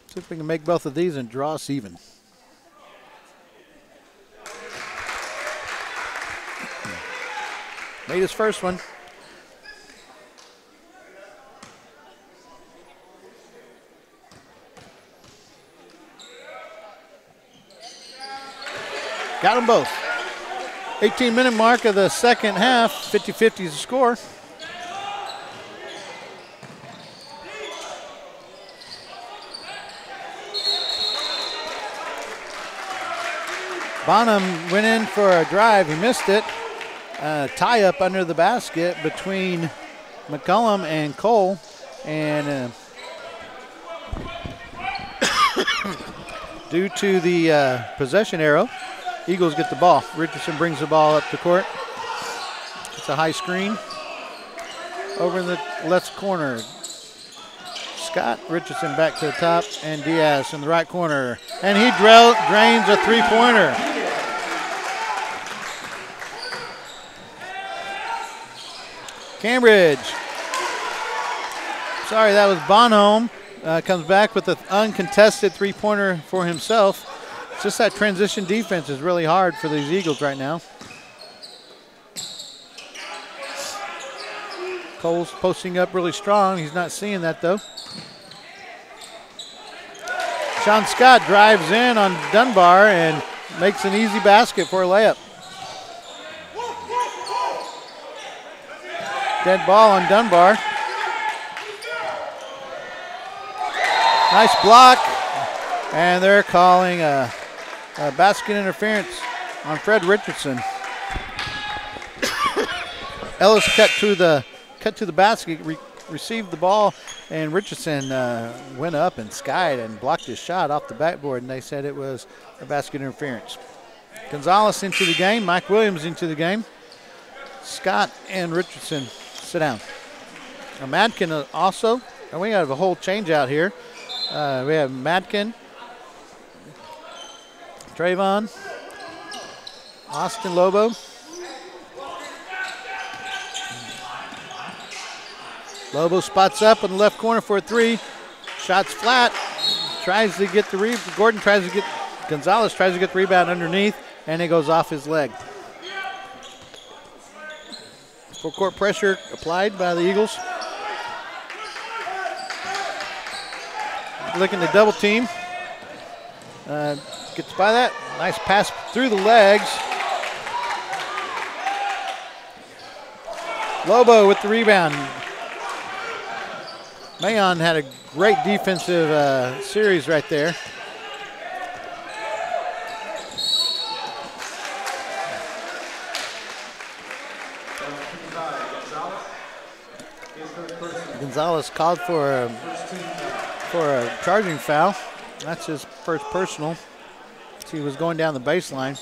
Speaker 1: See if we can make both of these and draw us even. Made his first one. Got them both. 18-minute mark of the second half. 50-50 is the score. Bonham went in for a drive. He missed it. tie-up under the basket between McCullum and Cole. And due to the possession arrow, Eagles get the ball. Richardson brings the ball up the court. It's a high screen. Over in the left corner, Scott. Richardson back to the top, and Diaz in the right corner. And he drains a three-pointer. Cambridge. Sorry, that was Bonhomme. Comes back with an uncontested three-pointer for himself. It's just that transition defense is really hard for these Eagles right now. Cole's posting up really strong. He's not seeing that, though. Sean Scott drives in on Dunbar and makes an easy basket for a layup. Dead ball on Dunbar. Nice block. And they're calling a basket interference on Fred Richardson. Ellis cut to the basket, received the ball, and Richardson went up and skied and blocked his shot off the backboard, and they said it was a basket interference. Gonzalez into the game, Mike Williams into the game. Scott and Richardson sit down. Madkin also, and we have a whole change out here. We have Madkin, Trayvon, Austin Lobo. Lobo spots up in the left corner for a three. Shot's flat. Tries to get the rebound. Gonzalez tries to get the rebound underneath, and it goes off his leg. Full court pressure applied by the Eagles. Looking to double team. Gets by that. Nice pass through the legs. Lobo with the rebound. Mayon had a great defensive series right there. Gonzalez called for a charging foul. That's his first personal. He was going down the baseline.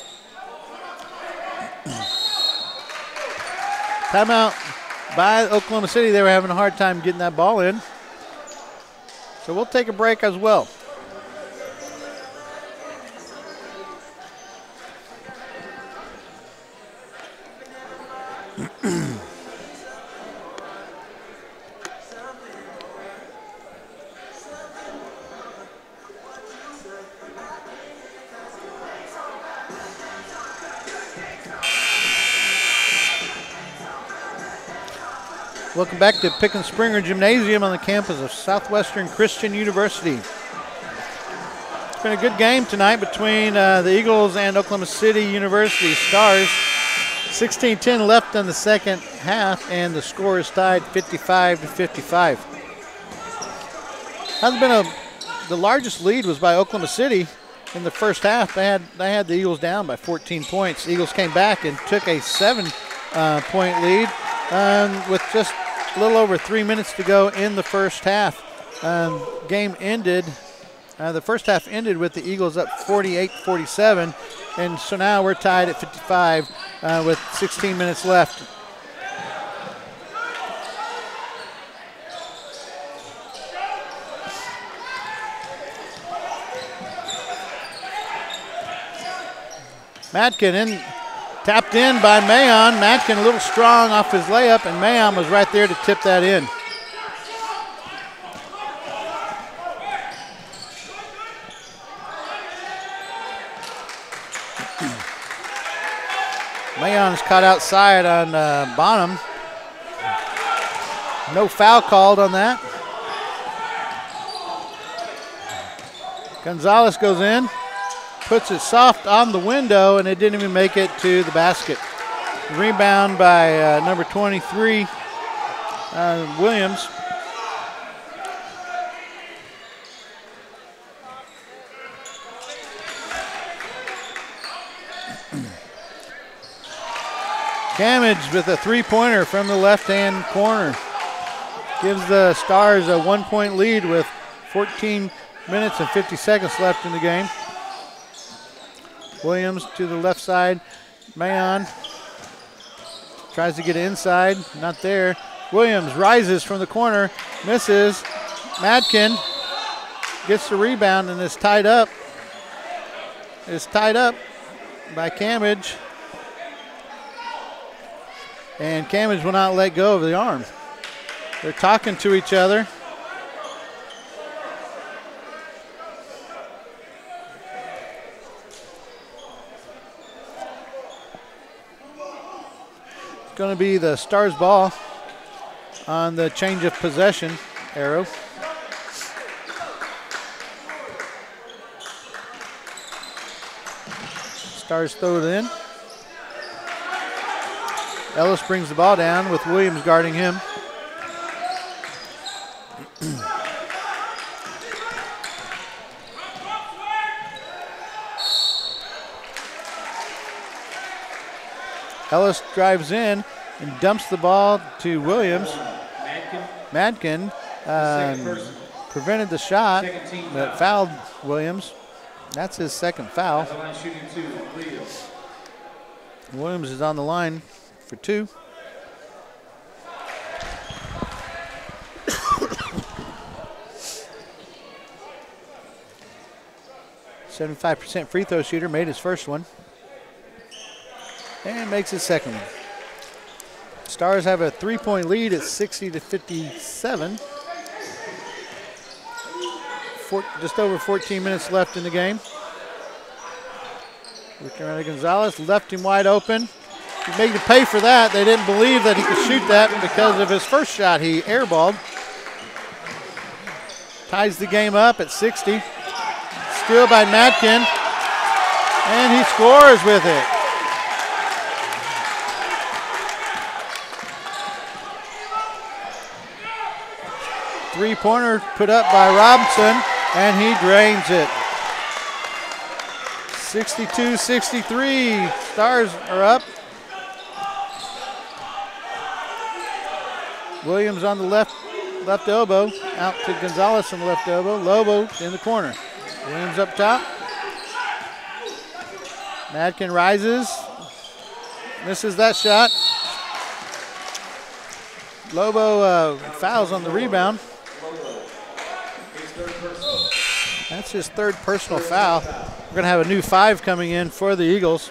Speaker 1: Timeout by Oklahoma City. They were having a hard time getting that ball in. So we'll take a break as well. Welcome back to Pickens Springer Gymnasium on the campus of Southwestern Christian University. It's been a good game tonight between the Eagles and Oklahoma City University Stars. 16-10 left in the second half, and the score is tied 55-55. Hasn't been the largest lead was by Oklahoma City in the first half. They had the Eagles down by 14 points. The Eagles came back and took a 7-point lead with just a little over 3 minutes to go in the first half. Game ended. The first half ended with the Eagles up 48-47, and so now we're tied at 55 with 16 minutes left. Madkin tapped in by Mayon. Madkin a little strong off his layup, and Mayon was right there to tip that in. Mayon's caught outside on Bonham. No foul called on that. Gonzalez goes in, puts it soft on the window, and it didn't even make it to the basket. Rebound by number 23, Williams. Camage with a three-pointer from the left-hand corner. Gives the Stars a 1-point lead with 14 minutes and 50 seconds left in the game. Williams to the left side. Mayon tries to get inside, not there. Williams rises from the corner, misses. Madkin gets the rebound and is tied up. It's tied up by Camage. And Camage will not let go of the arm. They're talking to each other. It's going to be the Stars ball on the change of possession arrow. Stars throw it in. Ellis brings the ball down with Williams guarding him. Ellis drives in and dumps the ball to Williams. Madkin prevented the shot, but fouled Williams. That's his second foul. Williams is on the line for two. .75% free throw shooter, made his first one. And makes his second one. Stars have a 3-point lead at 60-57. Just over 14 minutes left in the game. Looking around at Gonzalez, left him wide open. He made to pay for that. They didn't believe that he could shoot that because of his first shot. He airballed. Ties the game up at 60. Steal by Madkin. And he scores with it. Three-pointer put up by Robinson, and he drains it. 62-63. Stars are up. Williams on the left elbow, out to Gonzalez on the left elbow. Lobo in the corner. Williams up top. Madkin rises, misses that shot. Lobo fouls on the rebound. That's his third personal foul. We're going to have a new 5 coming in for the Eagles.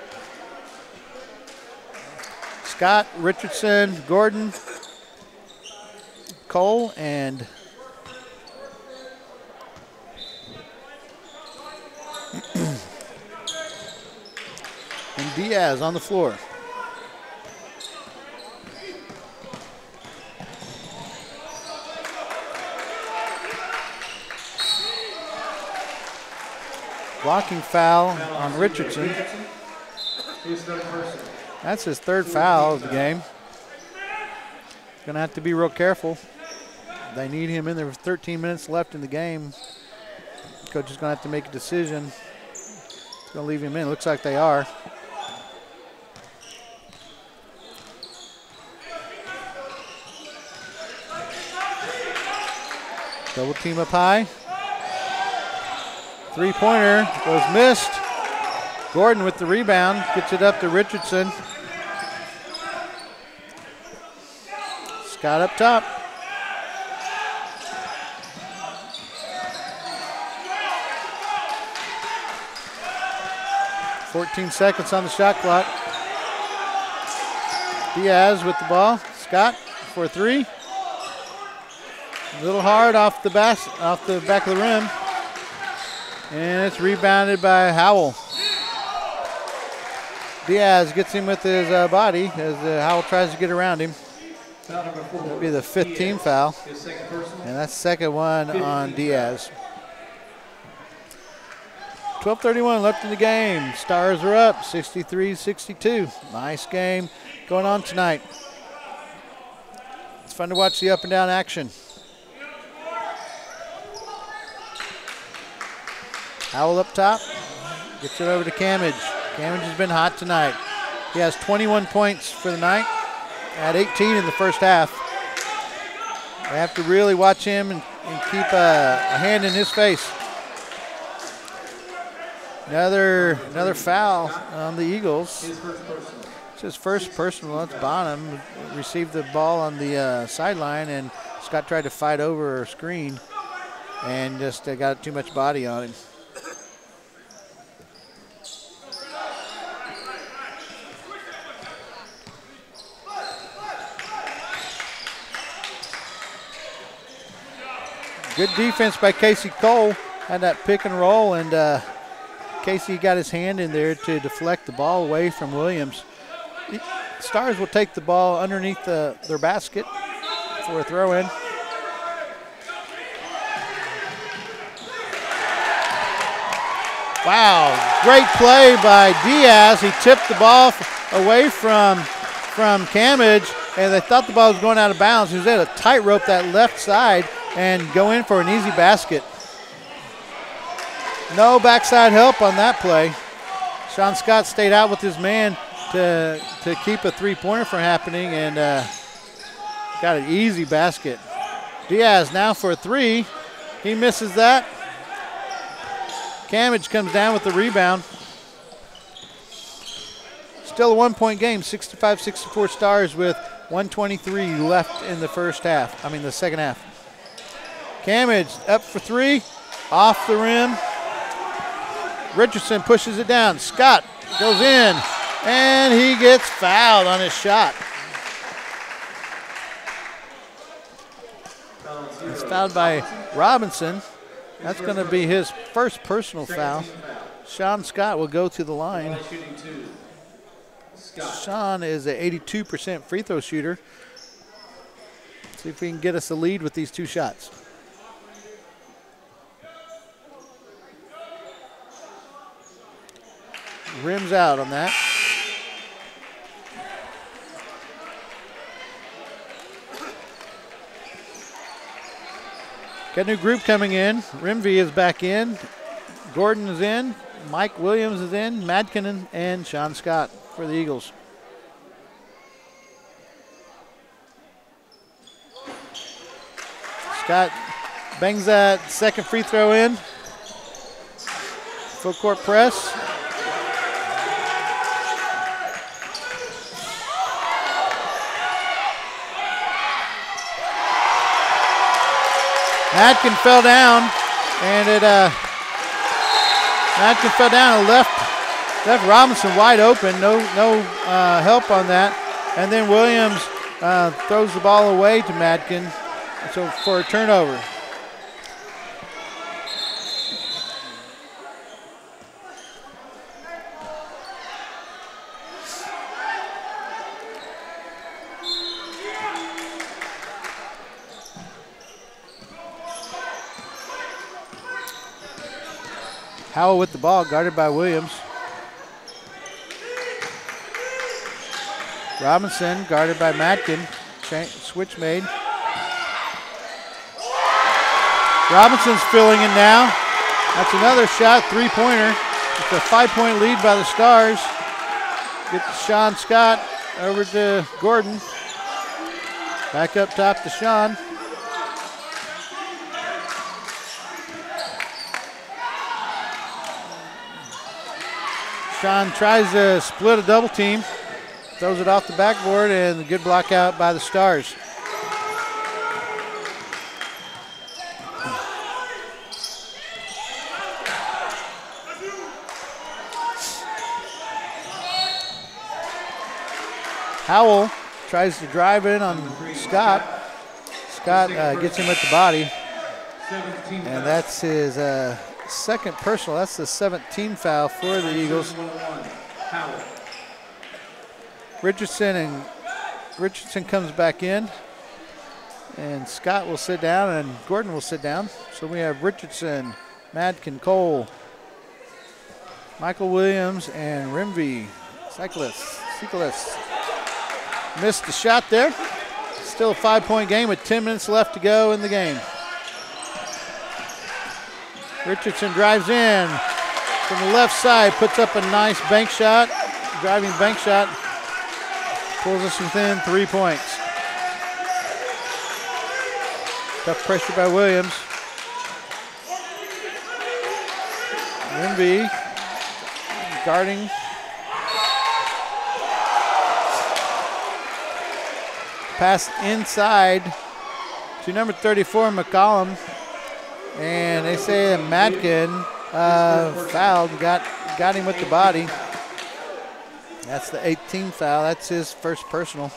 Speaker 1: Scott, Richardson, Gordon, Cole, and Diaz on the floor. Blocking foul on Richardson. That's his third foul of the game. Going to have to be real careful. They need him in there with 13 minutes left in the game. Coach is going to have to make a decision. He's going to leave him in. Looks like they are. Double team up high. Three-pointer was missed. Gordon with the rebound, gets it up to Richardson. Scott up top. .14 seconds on the shot clock. Diaz with the ball. Scott for 3. A little hard off the back of the rim. And it's rebounded by Howell. Diaz gets him with his body as Howell tries to get around him. That'll be the 5th team foul. And that's the second one on Diaz. 12:31 left in the game. Stars are up 63-62. Nice game going on tonight. It's fun to watch the up and down action. Howell up top, gets it over to Camage. Camage has been hot tonight. He has 21 points for the night at 18 in the first half. They have to really watch him and keep a hand in his face. Another foul on the Eagles. It's his first personal. It's Bonham. Received the ball on the sideline, and Scott tried to fight over a screen and just got too much body on him. Good defense by Casey Cole. Had that pick and roll, and Casey got his hand in there to deflect the ball away from Williams. Stars will take the ball underneath their basket for a throw-in. Wow, great play by Diaz. He tipped the ball away from Camage, and they thought the ball was going out of bounds. He was able to tightrope that left side and go in for an easy basket. No backside help on that play. Sean Scott stayed out with his man to keep a three-pointer from happening, and got an easy basket. Diaz now for a three. He misses that. Camage comes down with the rebound. Still a one-point game, 65-64 Stars with 1:23 left in the second half. Camage up for three, off the rim. Richardson pushes it down. Scott goes in, and he gets fouled on his shot. He's fouled by Robinson. That's going to be his first personal foul. Sean Scott will go to the line. Sean is an 82% free throw shooter. See if we can get us a lead with these two shots. Rims out on that. Got a new group coming in. Rimvey is back in. Gordon is in. Mike Williams is in. Madkin and Sean Scott for the Eagles. Scott bangs that second free throw in. Full court press. Madkin fell down, and Madkin fell down and left Robinson wide open. No help on that. And then Williams throws the ball away to Madkin, so for a turnover. Howell with the ball, guarded by Williams. Robinson guarded by Madkin. Switch made. Robinson's filling in now. That's another shot, three-pointer. It's a 5-point lead by the Stars. Get to Sean Scott, over to Gordon. Back up top to Sean. Sean tries to split a double team, throws it off the backboard, and a good block out by the Stars. Howell tries to drive in on Scott. Scott gets him at the body, and that's his second personal. That's the 17th foul for the Eagles. Richardson comes back in, and Scott will sit down, and Gordon will sit down. So we have Richardson, Madkin, Cole, Michael Williams, and Rimvey. Cyclists. Missed the shot there. Still a 5-point game with 10 minutes left to go in the game. Richardson drives in from the left side, puts up a nice bank shot. driving bank shot. Pulls us within 3 points. Tough pressure by Williams. Wimby guarding. Pass inside to number 34, McCollum. And they say that Madkin fouled, got him with the body. That's the 18th foul. That's his first personal.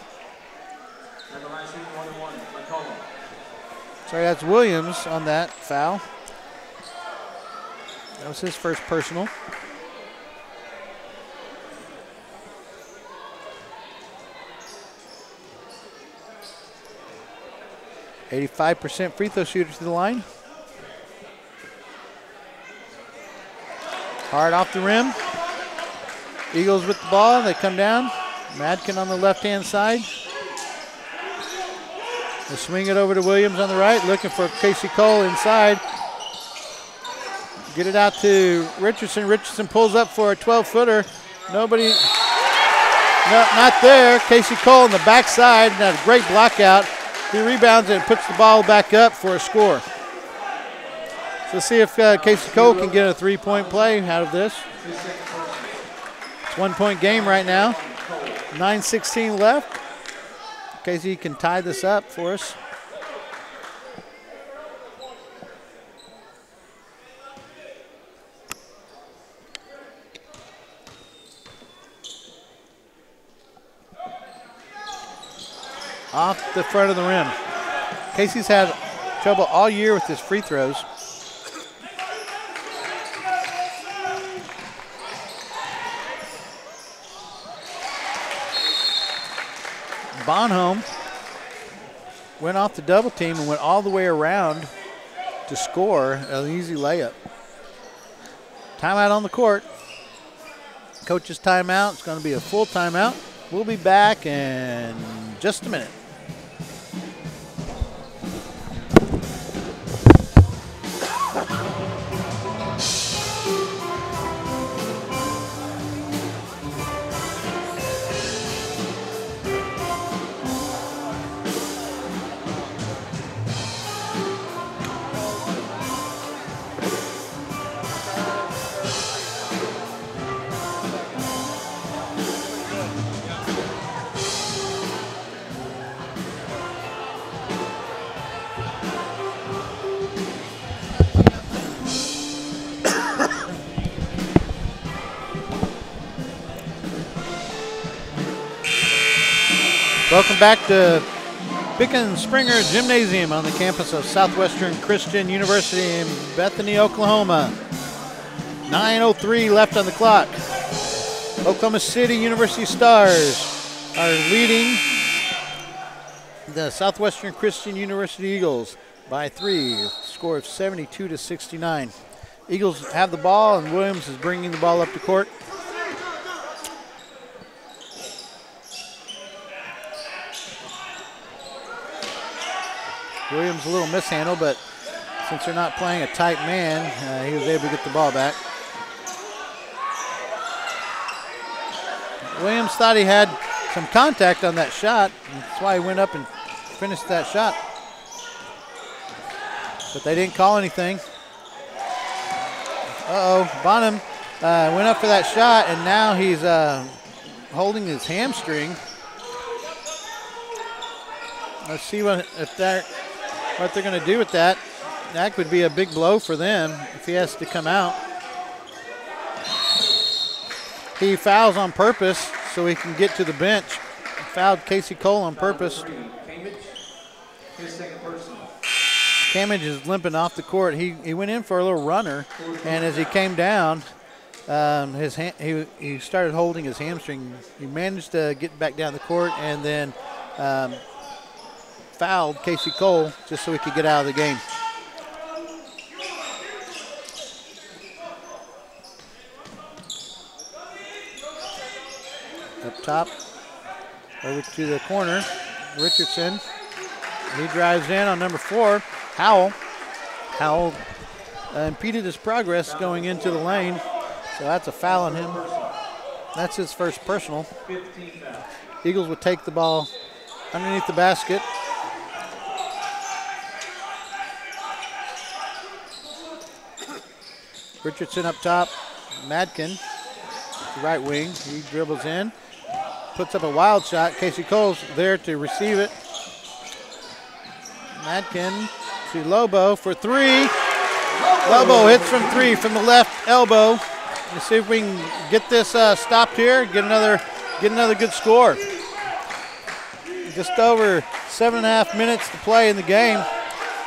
Speaker 1: Sorry, that's Williams on that foul. That was his first personal. .85% free throw shooter to the line. Hard off the rim. Eagles with the ball. They come down. Madkin on the left-hand side. They swing it over to Williams on the right, looking for Casey Cole inside. Get it out to Richardson. Richardson pulls up for a 12-footer. Nobody, no, not there. Casey Cole on the backside, and a great block out. He rebounds and puts the ball back up for a score. So let's see if Casey Cole can get a three-point play out of this. It's 1 point game right now. 9:16 left. Casey can tie this up for us. Off the front of the rim. Casey's had trouble all year with his free throws. Bonhomme went off the double team and went all the way around to score an easy layup. Timeout on the court. Coach's timeout. It's going to be a full timeout. We'll be back in just a minute. Welcome back to Pickens Springer Gymnasium on the campus of Southwestern Christian University in Bethany, Oklahoma. 9:03 left on the clock. Oklahoma City University Stars are leading the Southwestern Christian University Eagles by 3, score of 72-69. Eagles have the ball, and Williams is bringing the ball up the court. Williams a little mishandle, but since they're not playing a tight man, he was able to get the ball back. Williams thought he had some contact on that shot. That's why he went up and finished that shot. But they didn't call anything. Bonham went up for that shot, and now he's holding his hamstring. Let's see what they're going to do with that. That would be a big blow for them if he has to come out. He fouls on purpose so he can get to the bench. He fouled Casey Cole on purpose. Camage is limping off the court. He went in for a little runner, and as he came down, he started holding his hamstring. He managed to get back down the court and then fouled Casey Cole just so he could get out of the game. Up top, over to the corner, Richardson. He drives in on number 4, Howell. Howell impeded his progress going into the lane, so that's a foul on him. That's his first personal.
Speaker 2: 15 foul.
Speaker 1: Eagles would take the ball underneath the basket. Richardson up top. Madkin, the right wing. He dribbles in, puts up a wild shot. Casey Cole's there to receive it. Madkin to Lobo for three. Lobo hits from three from the left elbow. Let's see if we can get this stopped here. Get another good score. Just over 7.5 minutes to play in the game.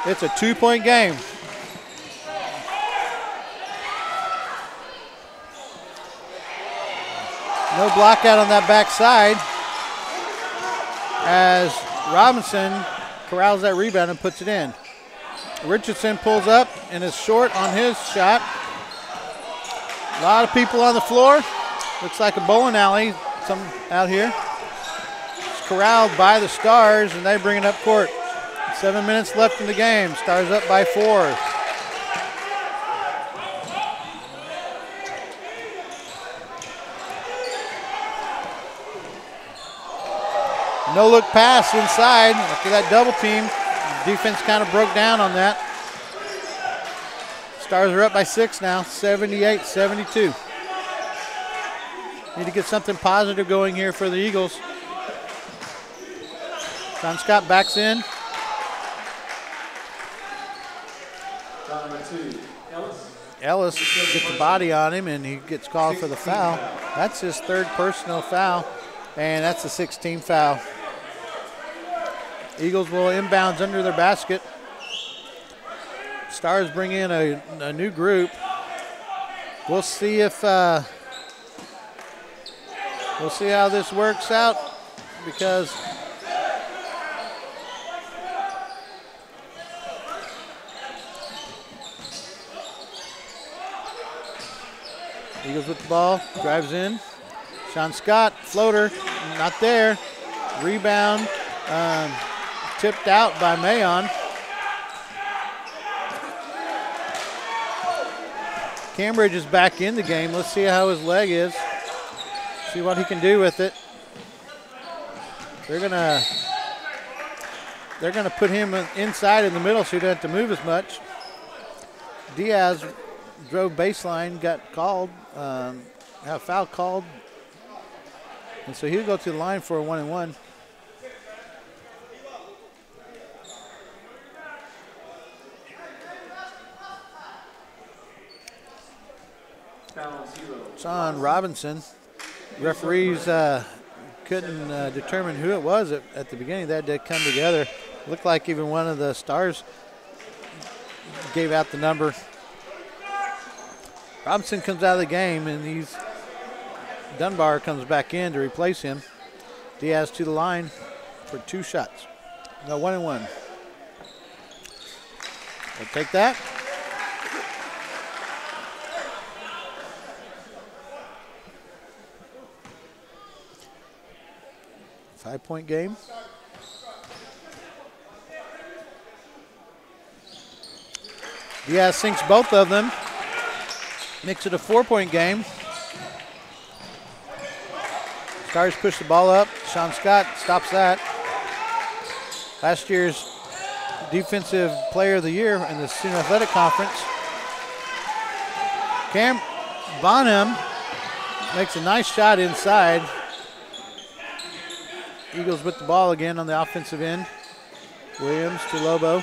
Speaker 1: It's a 2-point game. No block out on that backside as Robinson corrals that rebound and puts it in. Richardson pulls up and is short on his shot. A lot of people on the floor. Looks like a bowling alley out here. It's corralled by the Stars, and they bring it up court. 7 minutes left in the game. Stars up by 4. No look pass inside after that double team. Defense kind of broke down on that. Stars are up by 6 now, 78-72. Need to get something positive going here for the Eagles. John Scott backs in.
Speaker 2: Number 2,
Speaker 1: Ellis gets the body on him, and he gets called for the foul. That's his third personal foul, and that's a 16 foul. Eagles will inbounds under their basket. Stars bring in a new group. We'll see if we'll see how this works out, because Eagles with the ball, drives in. Sean Scott, floater, not there. Rebound, tipped out by Mayon. Cambridge is back in the game. Let's see how his leg is. See what he can do with it. They're gonna put him inside in the middle so he doesn't have to move as much. Diaz drove baseline, got called, had a foul called, and so he'll go to the line for a 1-and-1. It's on Robinson. Referees couldn't determine who it was at the beginning. That did come together. Looked like even one of the Stars gave out the number. Robinson comes out of the game, and Dunbar comes back in to replace him. Diaz to the line for 2 shots. No, 1-and-1. We'll take that. Five-point game. Diaz sinks both of them. Makes it a 4-point game. Stars push the ball up. Sean Scott stops that. Last year's Defensive Player of the Year in the SCU Athletic Conference. Cam Bonham makes a nice shot inside. Eagles with the ball again on the offensive end. Williams to Lobo.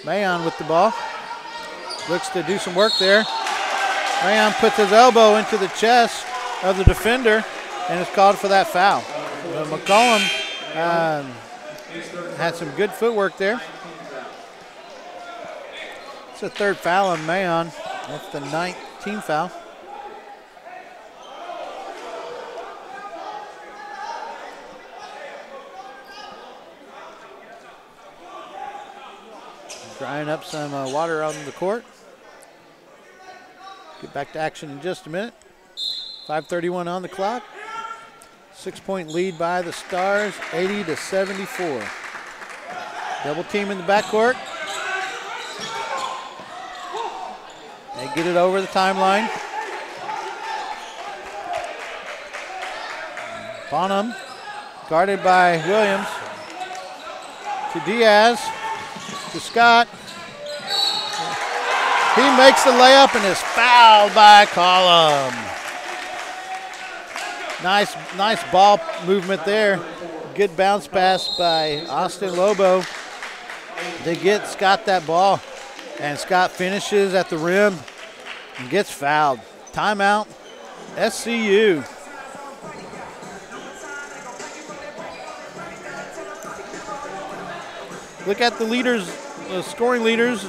Speaker 1: Mayon with the ball. Looks to do some work there. Mayon puts his elbow into the chest of the defender and is called for that foul. McCollum had some good footwork there. It's the 3rd foul on Mayon. That's the 19th foul. Drying up some water on the court. Get back to action in just a minute. 5:31 on the clock. 6-point lead by the Stars, 80-74. Double team in the backcourt. get it over the timeline. Bonham, guarded by Williams. To Diaz, to Scott. He makes the layup and is fouled by Collum. Nice ball movement there. Good bounce pass by Austin Lobo to get Scott that ball. And Scott finishes at the rim and gets fouled. Timeout, SCU. Look at the leaders, the scoring leaders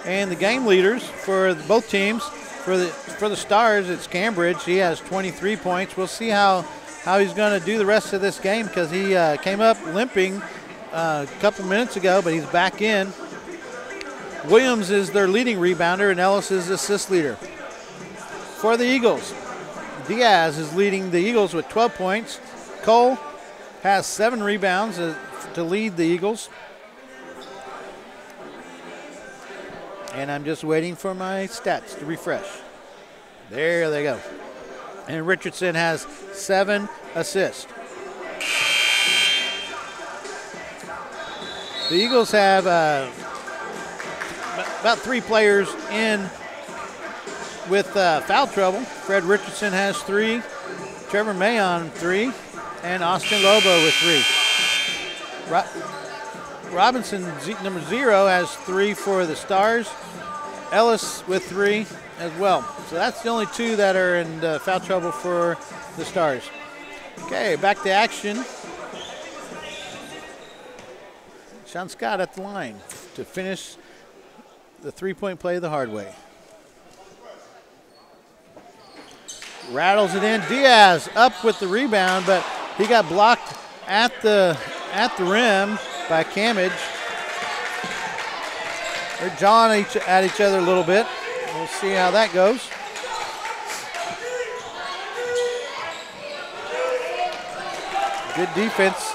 Speaker 1: and the game leaders for both teams. For the Stars, it's Cambridge. He has 23 points. We'll see how he's going to do the rest of this game because he came up limping a couple minutes ago, but he's back in. Williams is their leading rebounder, and Ellis is the assist leader. For the Eagles, Diaz is leading the Eagles with 12 points. Cole has 7 rebounds to lead the Eagles. And I'm just waiting for my stats to refresh. There they go. And Richardson has 7 assists. The Eagles have about 3 players in with foul trouble. Fred Richardson has 3, Trevor Mayon 3, and Austin Lobo with 3. Robinson, number 0, has 3 for the Stars. Ellis with 3 as well. So that's the only 2 that are in foul trouble for the Stars. Okay, back to action. Sean Scott at the line to finish the 3-point play the hard way. Rattles it in. Diaz up with the rebound, but he got blocked at the rim by Camage. They're jawing at each other a little bit. We'll see how that goes. Good defense.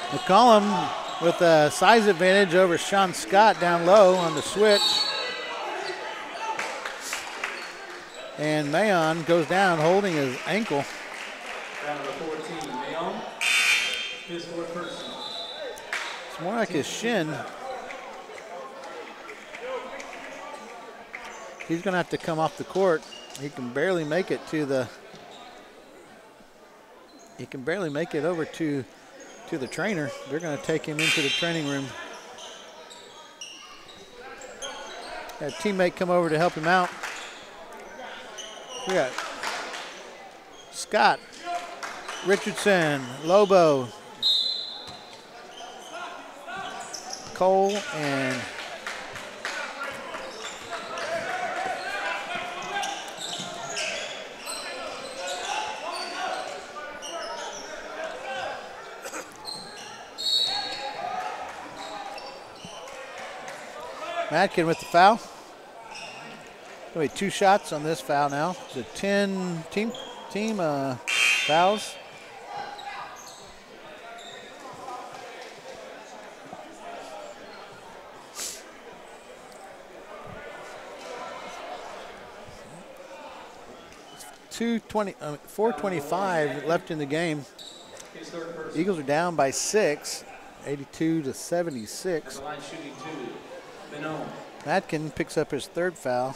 Speaker 1: McCollum with a size advantage over Sean Scott down low on the switch. And Mayon goes down holding his ankle.
Speaker 2: Down to 14, Mayon. His 4th person.
Speaker 1: It's more like his shin. He's going to have to come off the court. He can barely make it to the. He can barely make it over to the trainer. They're going to take him into the training room. Had a teammate come over to help him out. We got Scott, Richardson, Lobo, Cole, and Madkin with the foul. Wait, 2 shots on this foul now. So 10 team fouls. .425 left in the game. Eagles are down by 6, 82-76. Madkin picks up his 3rd foul.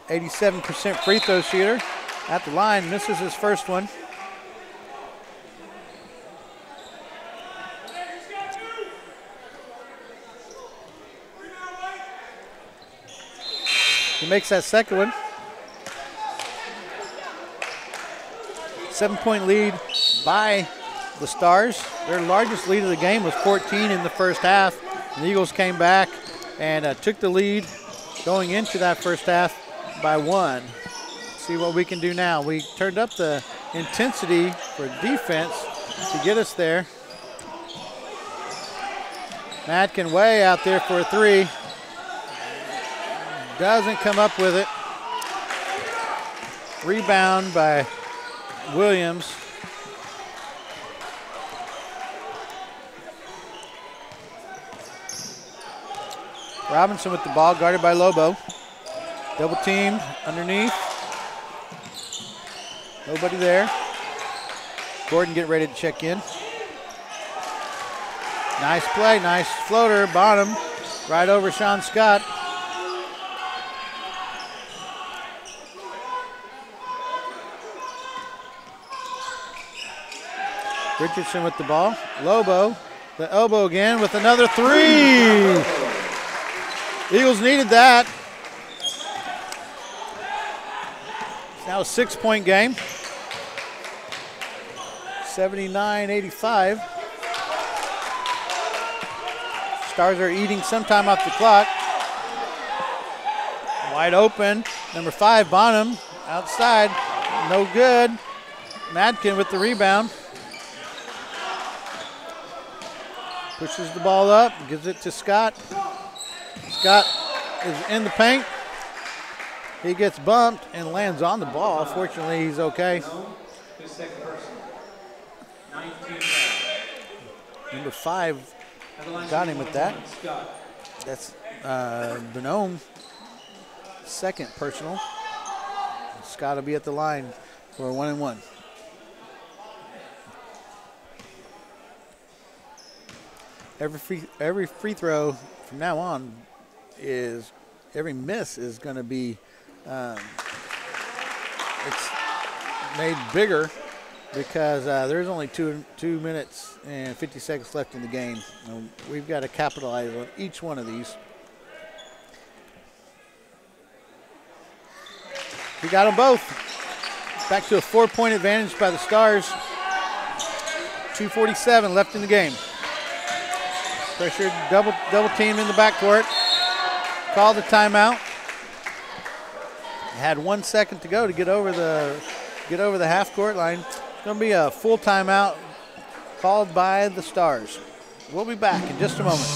Speaker 1: 87% free throw shooter at the line, misses his first one. He makes that second one. 7-point lead by the Stars. Their largest lead of the game was 14 in the first half. And the Eagles came back and took the lead going into that first half by 1. See what we can do now. We turned up the intensity for defense to get us there. Madkin way out there for a 3. Doesn't come up with it. Rebound by Williams. Robinson with the ball, guarded by Lobo. Double team underneath. Nobody there. Gordon getting ready to check in. Nice play, nice floater. Bonham right over Sean Scott. Richardson with the ball. Lobo, the elbow again with another three. Eagles needed that. It's now a 6-point game. 79-85. Stars are eating some time off the clock. Wide open. Number 5, Bonham, outside. No good. Madkin with the rebound. Pushes the ball up, gives it to Scott. Scott is in the paint. He gets bumped and lands on the ball. Fortunately, he's okay. Number 5 got him with that. That's Benome, second personal. Scott will be at the line for a 1-and-1. Every free throw from now on is, every miss is going to be, it's made bigger because there's only 2 minutes and 50 seconds left in the game. And we've got to capitalize on each one of these. We got them both. Back to a 4-point advantage by the Stars. 2:47 left in the game. Pressured, double team in the backcourt. Called the timeout. Had 1 second to go to get over the half-court line. It's going to be a full timeout called by the Stars. We'll be back in just a moment.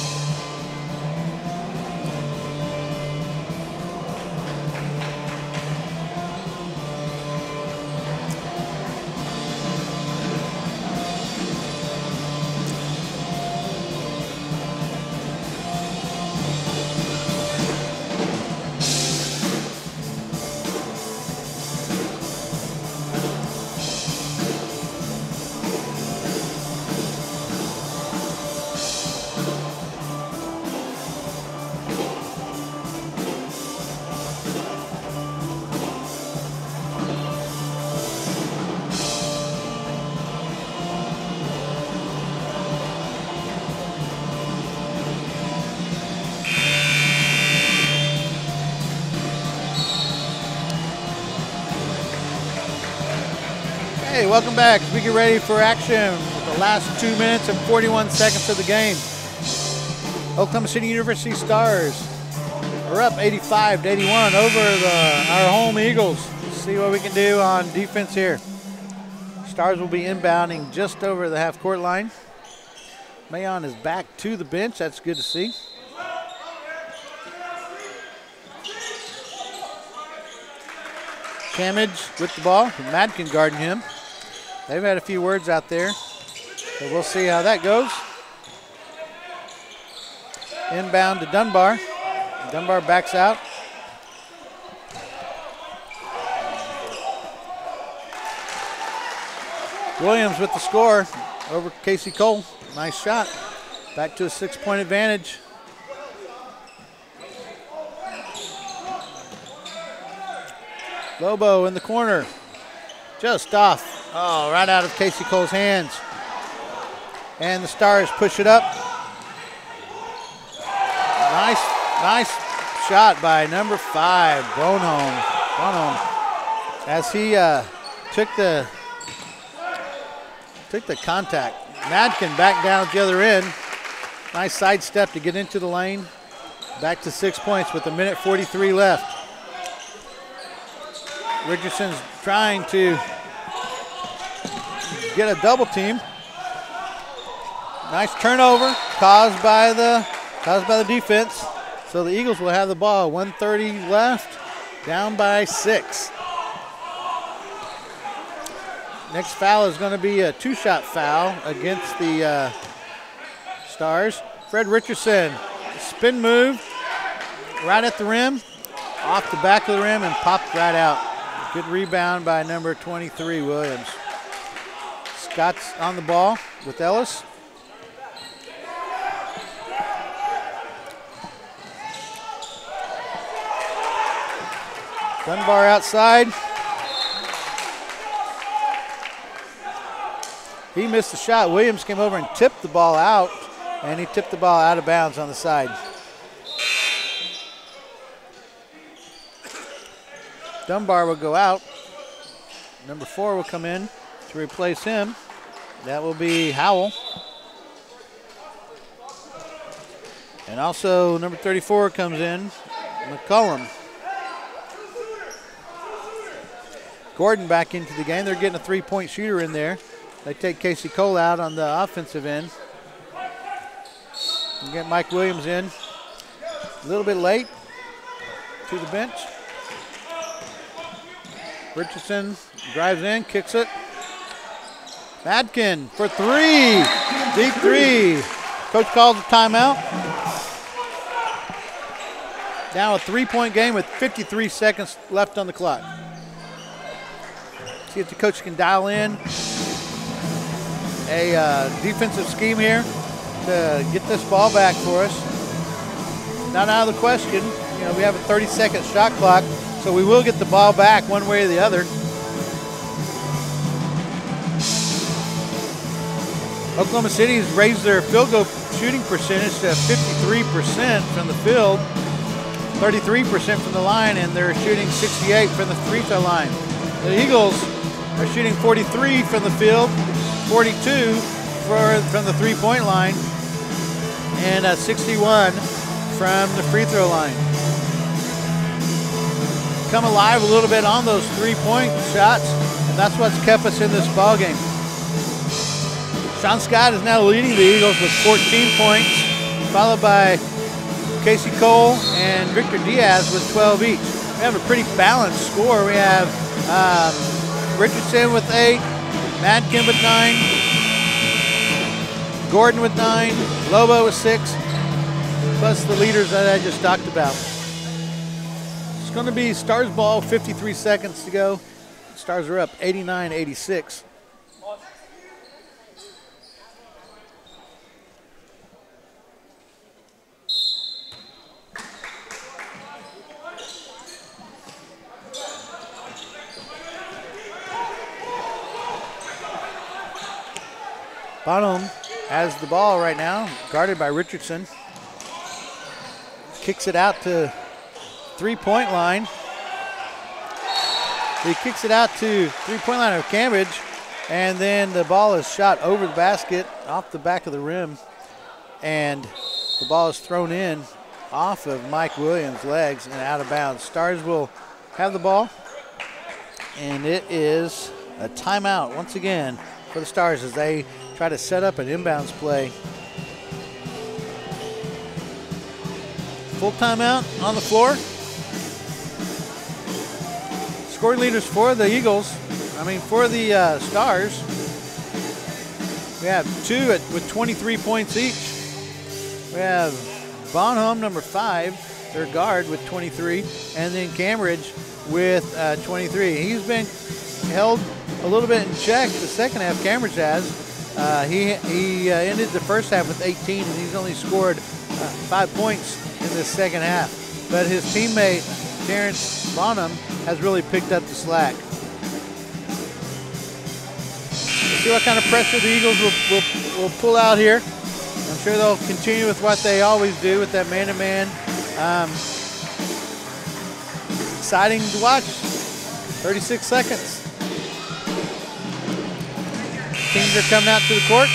Speaker 1: Hey, welcome back. We get ready for action with the last 2 minutes and 41 seconds of the game. Oklahoma City University Stars are up 85-81 over our home Eagles. Let's see what we can do on defense here. Stars will be inbounding just over the half-court line. Mayon is back to the bench. That's good to see. Camage with the ball. Madkin guarding him. They've had a few words out there, so we'll see how that goes. Inbound to Dunbar. Dunbar backs out. Williams with the score over Casey Cole. Nice shot. Back to a 6-point advantage. Lobo in the corner. Just off. Oh, right out of Casey Cole's hands. And the Stars push it up. Nice shot by number 5, Bonham. As he took the contact. Madkin back down at the other end. Nice sidestep to get into the lane. Back to 6 points with 1:43 left. Richardson's trying to get a double team. Nice turnover caused by the defense. So the Eagles will have the ball. 1:30 left, down by 6. Next foul is going to be a 2-shot foul against the Stars. Fred Richardson, spin move, right at the rim, off the back of the rim, and popped right out. Good rebound by number 23, Williams. Scott's on the ball with Ellis. Dunbar outside. He missed the shot. Williams came over and tipped the ball out, and he tipped the ball out of bounds on the side. Dunbar will go out. Number 4 will come in to replace him. That will be Howell. And also number 34 comes in, McCullum. Gordon back into the game. They're getting a three-point shooter in there. They take Casey Cole out on the offensive end. You get Mike Williams in. A little bit late to the bench. Richardson drives in, kicks it. Madkin for 3. Deep 3. Coach calls a timeout. Now a 3-point game with 53 seconds left on the clock. See if the coach can dial in a defensive scheme here to get this ball back for us. Not out of the question. You know, we have a 30-second shot clock, so we will get the ball back one way or the other. Oklahoma City has raised their field goal shooting percentage to 53% from the field, 33% from the line, and they're shooting 68 from the free throw line. The Eagles are shooting 43 from the field, 42 from the three-point line, and 61 from the free throw line. Come alive a little bit on those three-point shots, and that's what's kept us in this ball game. Sean Scott is now leading the Eagles with 14 points, followed by Casey Cole and Victor Diaz with 12 each. We have a pretty balanced score. We have Richardson with 8, Madkin with 9, Gordon with 9, Lobo with 6, plus the leaders that I just talked about. It's going to be Stars ball, 53 seconds to go. Stars are up 89-86. Bonham has the ball right now, guarded by Richardson. Kicks it out to three-point line. He kicks it out to three-point line of Cambridge, and then the ball is shot over the basket, off the back of the rim, and the ball is thrown in off of Mike Williams' legs and out of bounds. Stars will have the ball, and it is a timeout once again for the Stars as they try to set up an inbounds play. Full timeout on the floor. Scoring leaders for the for the Stars. We have 2 with 23 points each. We have Bonham, number 5, their guard with 23, and then Cambridge with 23. He's been held a little bit in check the second half. Cambridge has. He ended the first half with 18, and he's only scored 5 points in this second half. But his teammate, Terrence Bonham, has really picked up the slack. We'll see what kind of pressure the Eagles will pull out here. I'm sure they'll continue with what they always do with that man-to-man. Exciting to watch. 36 seconds. Teams are coming out to the court.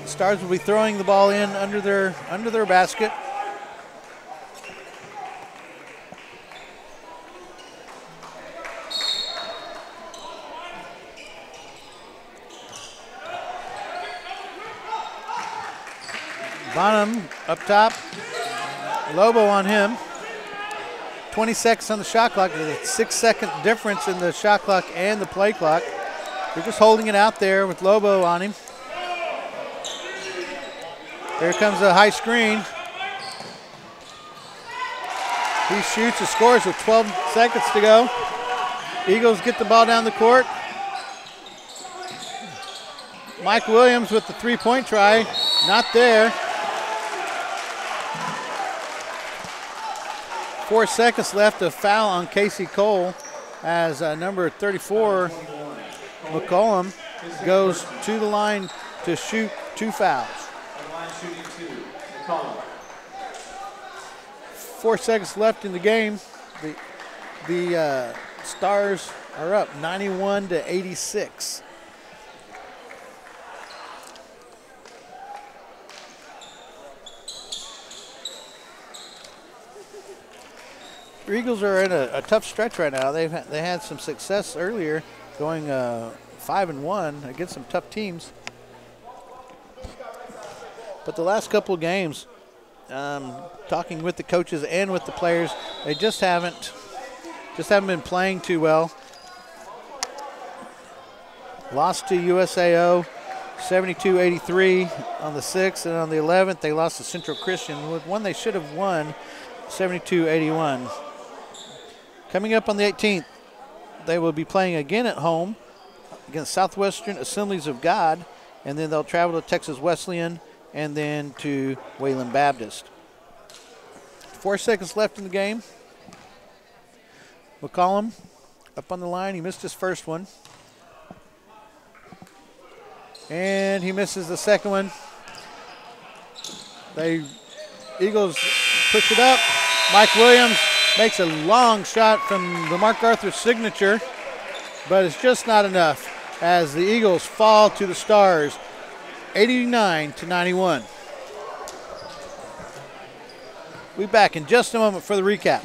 Speaker 1: The Stars will be throwing the ball in under their basket. Bonham up top. Lobo on him. 20 seconds on the shot clock. There's a 6-second difference in the shot clock and the play clock. They're just holding it out there with Lobo on him. Here comes a high screen. He shoots and scores with 12 seconds to go. Eagles get the ball down the court. Mike Williams with the three-point try. Not there. 4 seconds left. A foul on Casey Cole as number 34, McCollum, goes to the line to shoot 2 fouls. 4 seconds left in the game. The Stars are up 91-86. The Eagles are in a tough stretch right now. They had some success earlier, going 5-1 against some tough teams. But the last couple of games, talking with the coaches and with the players, they just haven't been playing too well. Lost to USAO 72-83 on the 6th, and on the 11th they lost to Central Christian with one they should have won, 72-81. Coming up on the 18th, they will be playing again at home against Southwestern Assemblies of God, and then they'll travel to Texas Wesleyan and then to Wayland Baptist. 4 seconds left in the game. McCollum up on the line. He missed his first one. And he misses the second one. Eagles push it up. Mike Williams makes a long shot from the Mark Arthur signature, but it's just not enough as the Eagles fall to the Stars 89-91. We'll be back in just a moment for the recap.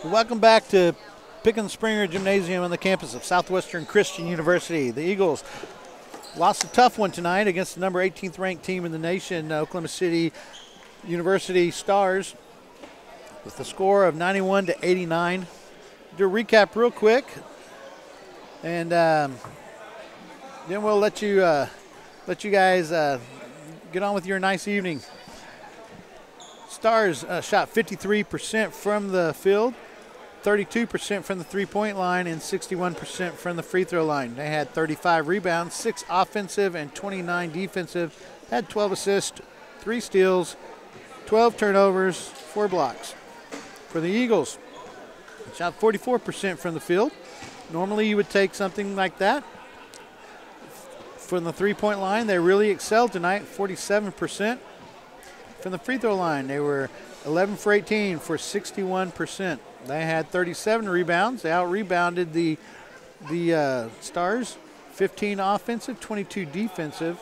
Speaker 1: Welcome back to Pickens Springer Gymnasium on the campus of Southwestern Christian University. The Eagles lost a tough one tonight against the number 18th ranked team in the nation, Oklahoma City University Stars, with the score of 91-89. Do a recap real quick, and then we'll let you guys get on with your nice evening. Stars shot 53% from the field, 32% from the three-point line, and 61% from the free throw line. They had 35 rebounds, 6 offensive and 29 defensive, had 12 assists, 3 steals, 12 turnovers, 4 blocks. For the Eagles, shot 44% from the field. Normally you would take something like that. From the three-point line, they really excelled tonight, 47%. From the free throw line, they were 11 for 18 for 61%. They had 37 rebounds. They out-rebounded the Stars, 15 offensive, 22 defensive.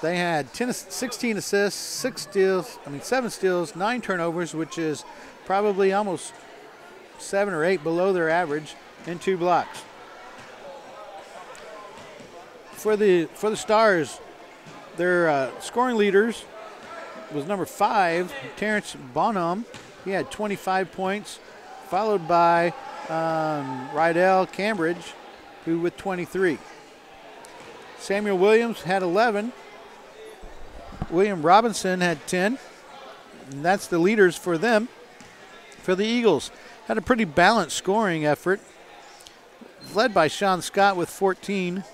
Speaker 1: They had 16 assists, 7 steals, 9 turnovers, which is probably almost 7 or 8 below their average, and 2 blocks. For the Stars, their scoring leaders was number 5, Terrence Bonham. He had 25 points, followed by Rydell Cambridge, who with 23. Samuel Williams had 11. William Robinson had 10. And that's the leaders for them. For the Eagles, had a pretty balanced scoring effort, led by Sean Scott with 14.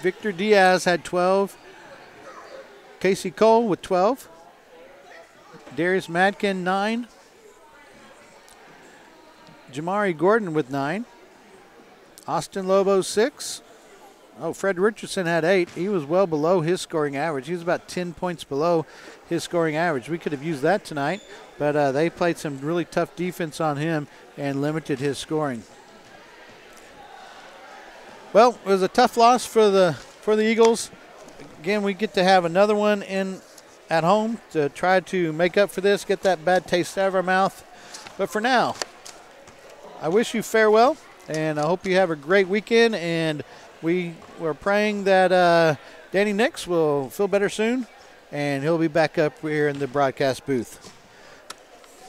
Speaker 1: Victor Diaz had 12. Casey Cole with 12. Darius Madkin, 9. Jamari Gordon with 9. Austin Lobo, 6. Oh, Fred Richardson had 8. He was well below his scoring average. He was about 10 points below his scoring average. We could have used that tonight, but they played some really tough defense on him and limited his scoring. Well, it was a tough loss for the Eagles. Again, we get to have another one at home to try to make up for this, get that bad taste out of our mouth. But for now, I wish you farewell, and I hope you have a great weekend. And we're praying that Danny Nix will feel better soon, and he'll be back up here in the broadcast booth.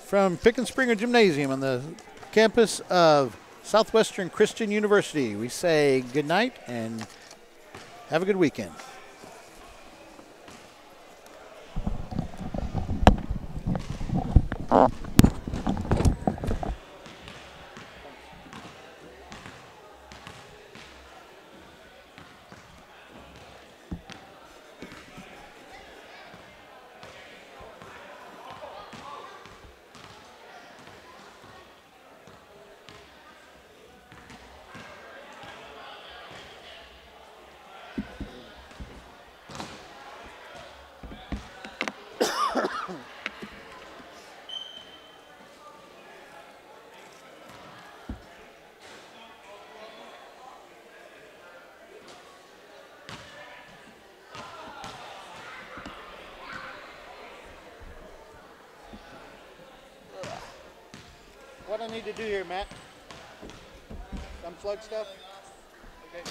Speaker 1: From Pick and Springer Gymnasium on the campus of Southwestern Christian University, we say good night and have a good weekend. What I need to do here, Matt? Unplug stuff? Okay.